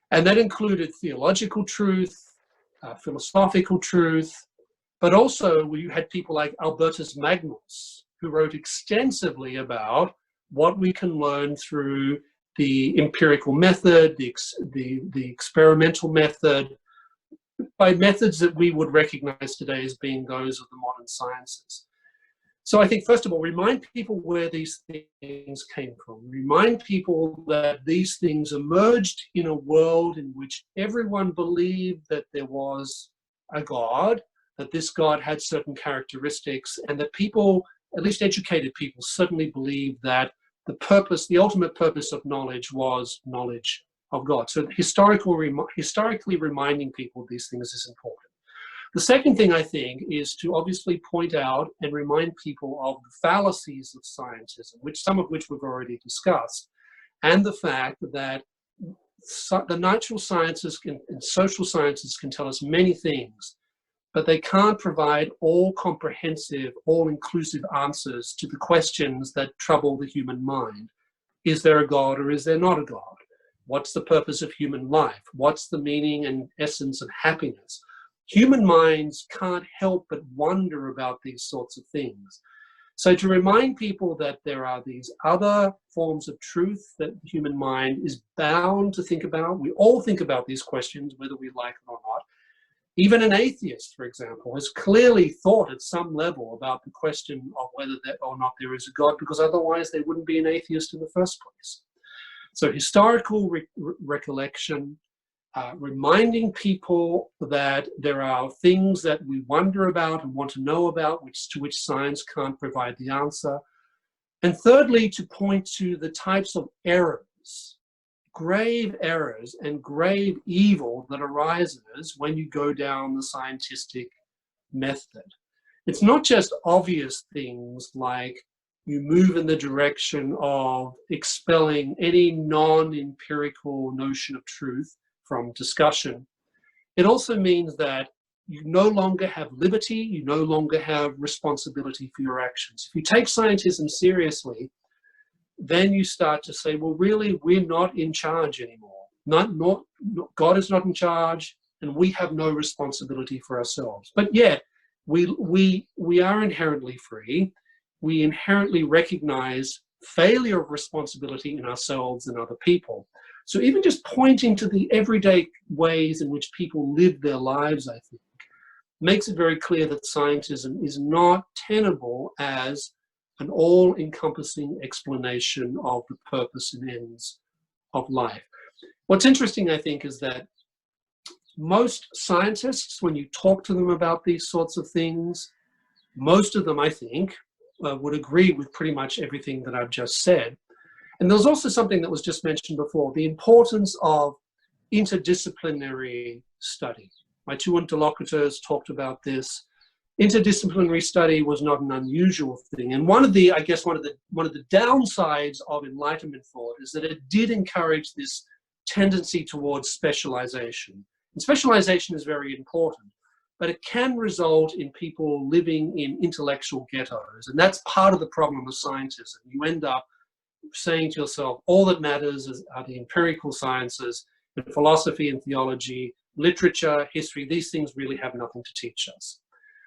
And that included theological truth, philosophical truth, but also we had people like Albertus Magnus, who wrote extensively about what we can learn through the empirical method, the experimental method, by methods that we would recognize today as being those of the modern sciences. So I think, first of all, remind people where these things came from. Remind people that these things emerged in a world in which everyone believed that there was a God, that this God had certain characteristics, and that people, at least educated people, certainly believed that the ultimate purpose of knowledge was knowledge of God. So historically reminding people of these things is important. The second thing, I think, is to obviously point out and remind people of the fallacies of scientism, some of which we've already discussed, and the fact that the natural sciences and social sciences can tell us many things, but they can't provide all comprehensive, all inclusive answers to the questions that trouble the human mind. Is there a God or is there not a God? What's the purpose of human life? What's the meaning and essence of happiness? Human minds can't help but wonder about these sorts of things. So to remind people that there are these other forms of truth that the human mind is bound to think about. We all think about these questions, whether we like it or not. Even an atheist, for example, has clearly thought at some level about the question of whether or not there is a God, because otherwise they wouldn't be an atheist in the first place. So historical recollection, reminding people that there are things that we wonder about and want to know about, to which science can't provide the answer. And thirdly, to point to the types of errors, grave errors and grave evil that arises when you go down the scientific method. It's not just obvious things like you move in the direction of expelling any non-empirical notion of truth from discussion. It also means that you no longer have liberty, you no longer have responsibility for your actions. If you take scientism seriously, then you start to say, well, really, we're not in charge anymore. God is not in charge, and we have no responsibility for ourselves. But yet, we are inherently free. We inherently recognize failure of responsibility in ourselves and other people. So even just pointing to the everyday ways in which people live their lives, I think, makes it very clear that scientism is not tenable as an all-encompassing explanation of the purpose and ends of life. What's interesting, I think, is that most scientists, when you talk to them about these sorts of things, most of them, I think, would agree with pretty much everything that I've just said. And there's also something that was just mentioned before, the importance of interdisciplinary study. My two interlocutors talked about this. Interdisciplinary study was not an unusual thing. And one of the downsides of Enlightenment thought is that it did encourage this tendency towards specialization. And specialization is very important, but it can result in people living in intellectual ghettos. And that's part of the problem of scientism. You end up saying to yourself, all that matters are the empirical sciences, and philosophy and theology, literature, history, these things really have nothing to teach us.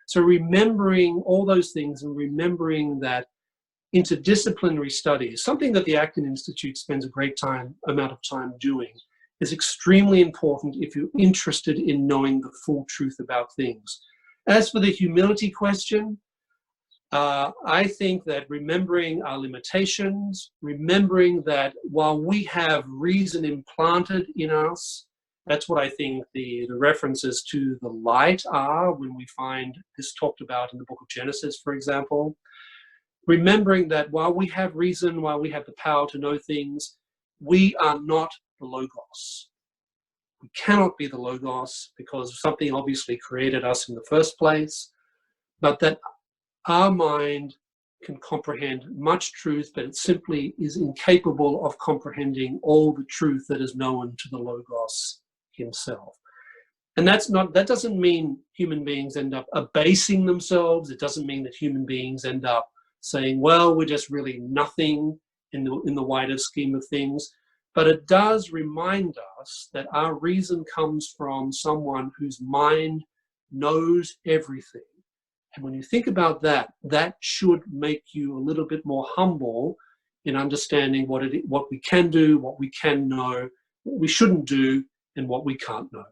So remembering all those things and remembering that interdisciplinary studies, something that the Acton Institute spends a great amount of time doing, is extremely important if you're interested in knowing the full truth about things. As for the humility question, I think that remembering our limitations, remembering that while we have reason implanted in us, that's what I think the references to the light are when we find this talked about in the book of Genesis, for example. Remembering that while we have reason, while we have the power to know things, we are not the Logos. We cannot be the Logos because something obviously created us in the first place, but that our mind can comprehend much truth, but it simply is incapable of comprehending all the truth that is known to the Logos himself. And that doesn't mean human beings end up abasing themselves. It doesn't mean that human beings end up saying, well, we're just really nothing in the wider scheme of things. But it does remind us that our reason comes from someone whose mind knows everything. And when you think about that, that should make you a little bit more humble in understanding what we can do, what we can know, what we shouldn't do, and what we can't know.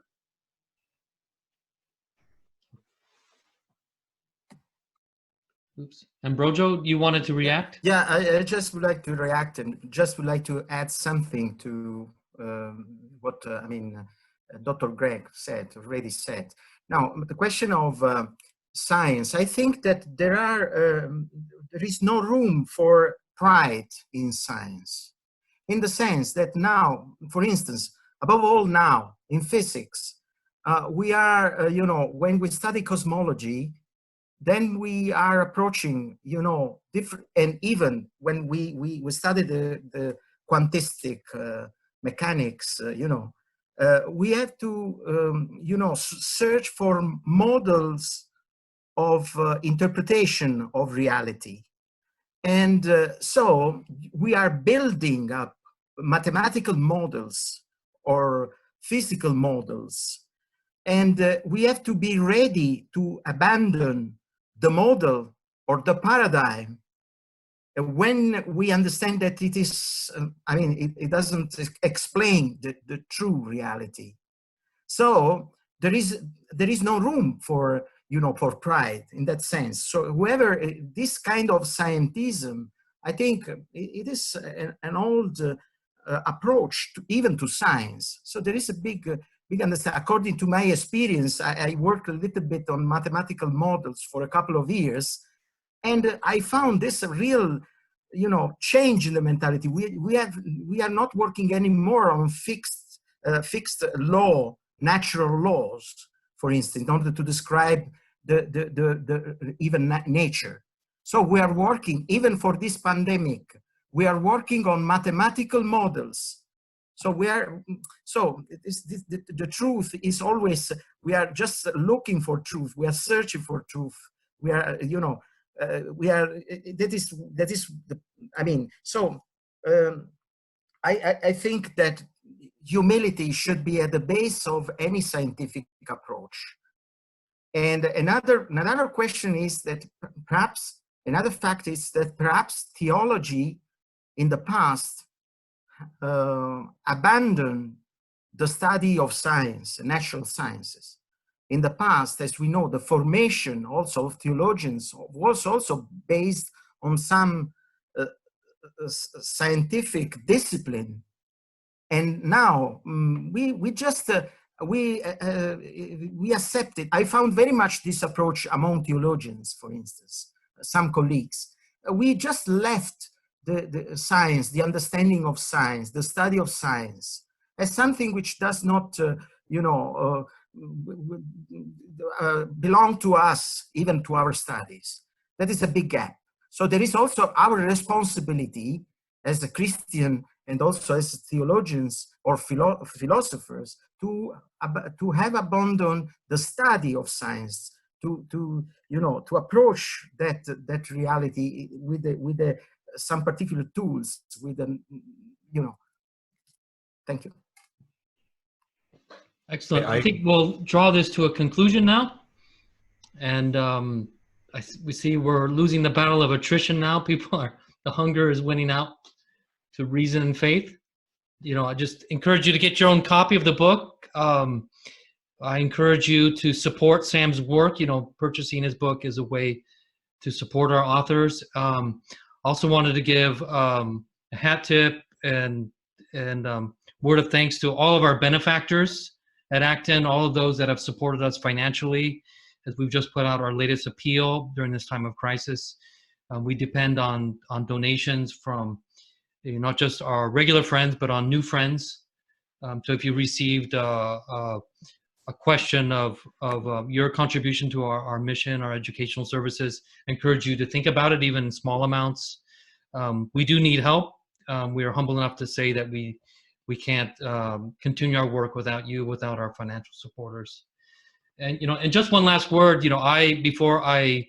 Oops. Ambrojo, you wanted to react? Yeah, I just would like to react and just would like to add something to what Dr. Gregg already said. Now, the question of science, I think that there is no room for pride in science, in the sense that now, for instance, above all now in physics, we are, when we study cosmology, then we are approaching, different, and even when we study the quantistic mechanics, we have to, you know, search for models of interpretation of reality. And so we are building up mathematical models or physical models. And we have to be ready to abandon the model or the paradigm when we understand that it is, I mean, it doesn't explain the true reality. So there is no room for, you know, for pride in that sense. So whoever, this kind of scientism, I think it is an old approach even to science. So there is a big understanding. According to my experience, I worked a little bit on mathematical models for a couple of years, and I found this a real, you know, change in the mentality. We are not working anymore on fixed law, natural laws, for instance, in order to describe the even nature. So we are working, even for this pandemic, we are working on mathematical models. So the truth is always, we are just looking for truth. We are searching for truth. We are, you know, that is the, I mean, so I think that humility should be at the base of any scientific approach. And another question is that perhaps, another fact is that perhaps theology in the past abandoned the study of science, natural sciences. In the past, as we know, the formation also of theologians was also based on some scientific discipline. And now we just we accept it. I found very much this approach among theologians, for instance, some colleagues. We just left the science, the understanding of science, the study of science, as something which does not, you know, belong to us, even to our studies. That is a big gap. So there is also our responsibility as a Christian and also as theologians or philosophers to have abandoned the study of science, to you know, to approach that reality with some particular tools, with you know. Thank you. Excellent. I think we'll draw this to a conclusion now. And we see we're losing the battle of attrition now. The hunger is winning out to reason and faith. You know, I just encourage you to get your own copy of the book. I encourage you to support Sam's work. You know, purchasing his book is a way to support our authors. Also wanted to give a hat tip and word of thanks to all of our benefactors at Acton, all of those that have supported us financially, as we've just put out our latest appeal during this time of crisis. We depend on donations from not just our regular friends, but on new friends. So if you received a question of your contribution to our mission, our educational services, I encourage you to think about it, even in small amounts. We do need help. We are humble enough to say that we can't continue our work without you, without our financial supporters. And you know, and just one last word. You know, before I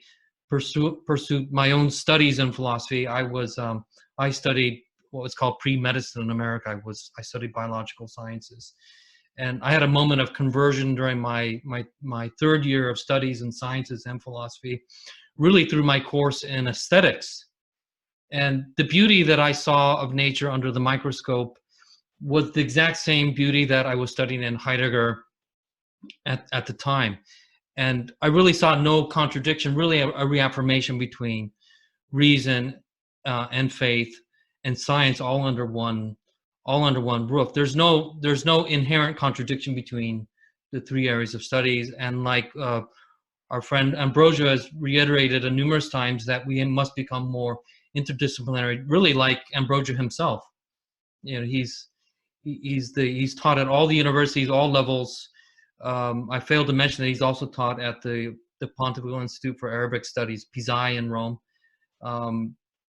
pursued my own studies in philosophy, I studied what was called pre-medicine in America. I studied biological sciences, and I had a moment of conversion during my third year of studies in sciences and philosophy, really through my course in aesthetics. And the beauty that I saw of nature under the microscope was the exact same beauty that I was studying in Heidegger at the time. And I really saw no contradiction, really a reaffirmation between reason and faith and science all under one roof. There's no inherent contradiction between the three areas of studies. And like our friend Ambrosio has reiterated numerous times, that we must become more interdisciplinary, really like Ambrosio himself. You know, he's taught at all the universities, all levels. I failed to mention that he's also taught at the Pontifical Institute for Arabic Studies, Pizai in Rome.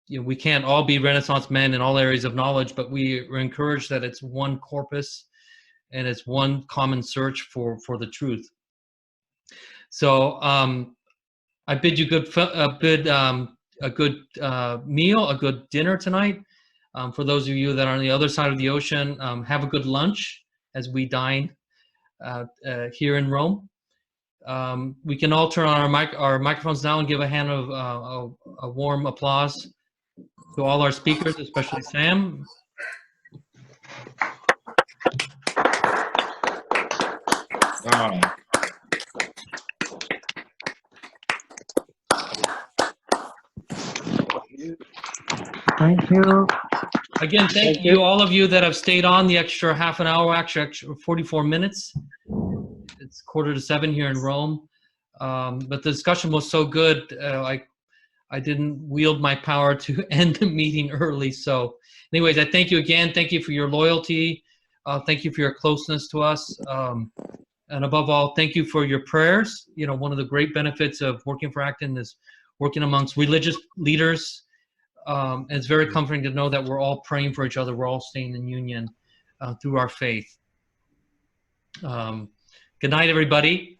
You know, we can't all be Renaissance men in all areas of knowledge, but we are encouraged that it's one corpus, and it's one common search for the truth. So I bid you a good meal, a good dinner tonight. For those of you that are on the other side of the ocean, have a good lunch as we dine here in Rome. We can all turn on our microphones now and give a hand of a warm applause to all our speakers, especially Sam. Thank you. Again, thank you, all of you that have stayed on the extra half an hour, actually extra 44 minutes. It's 6:45 here in Rome. But the discussion was so good, I didn't wield my power to end the meeting early. So anyways, I thank you again. Thank you for your loyalty. Thank you for your closeness to us. And above all, thank you for your prayers. You know, one of the great benefits of working for Acton is working amongst religious leaders. And it's very comforting to know that we're all praying for each other. We're all staying in union through our faith. Good night, everybody.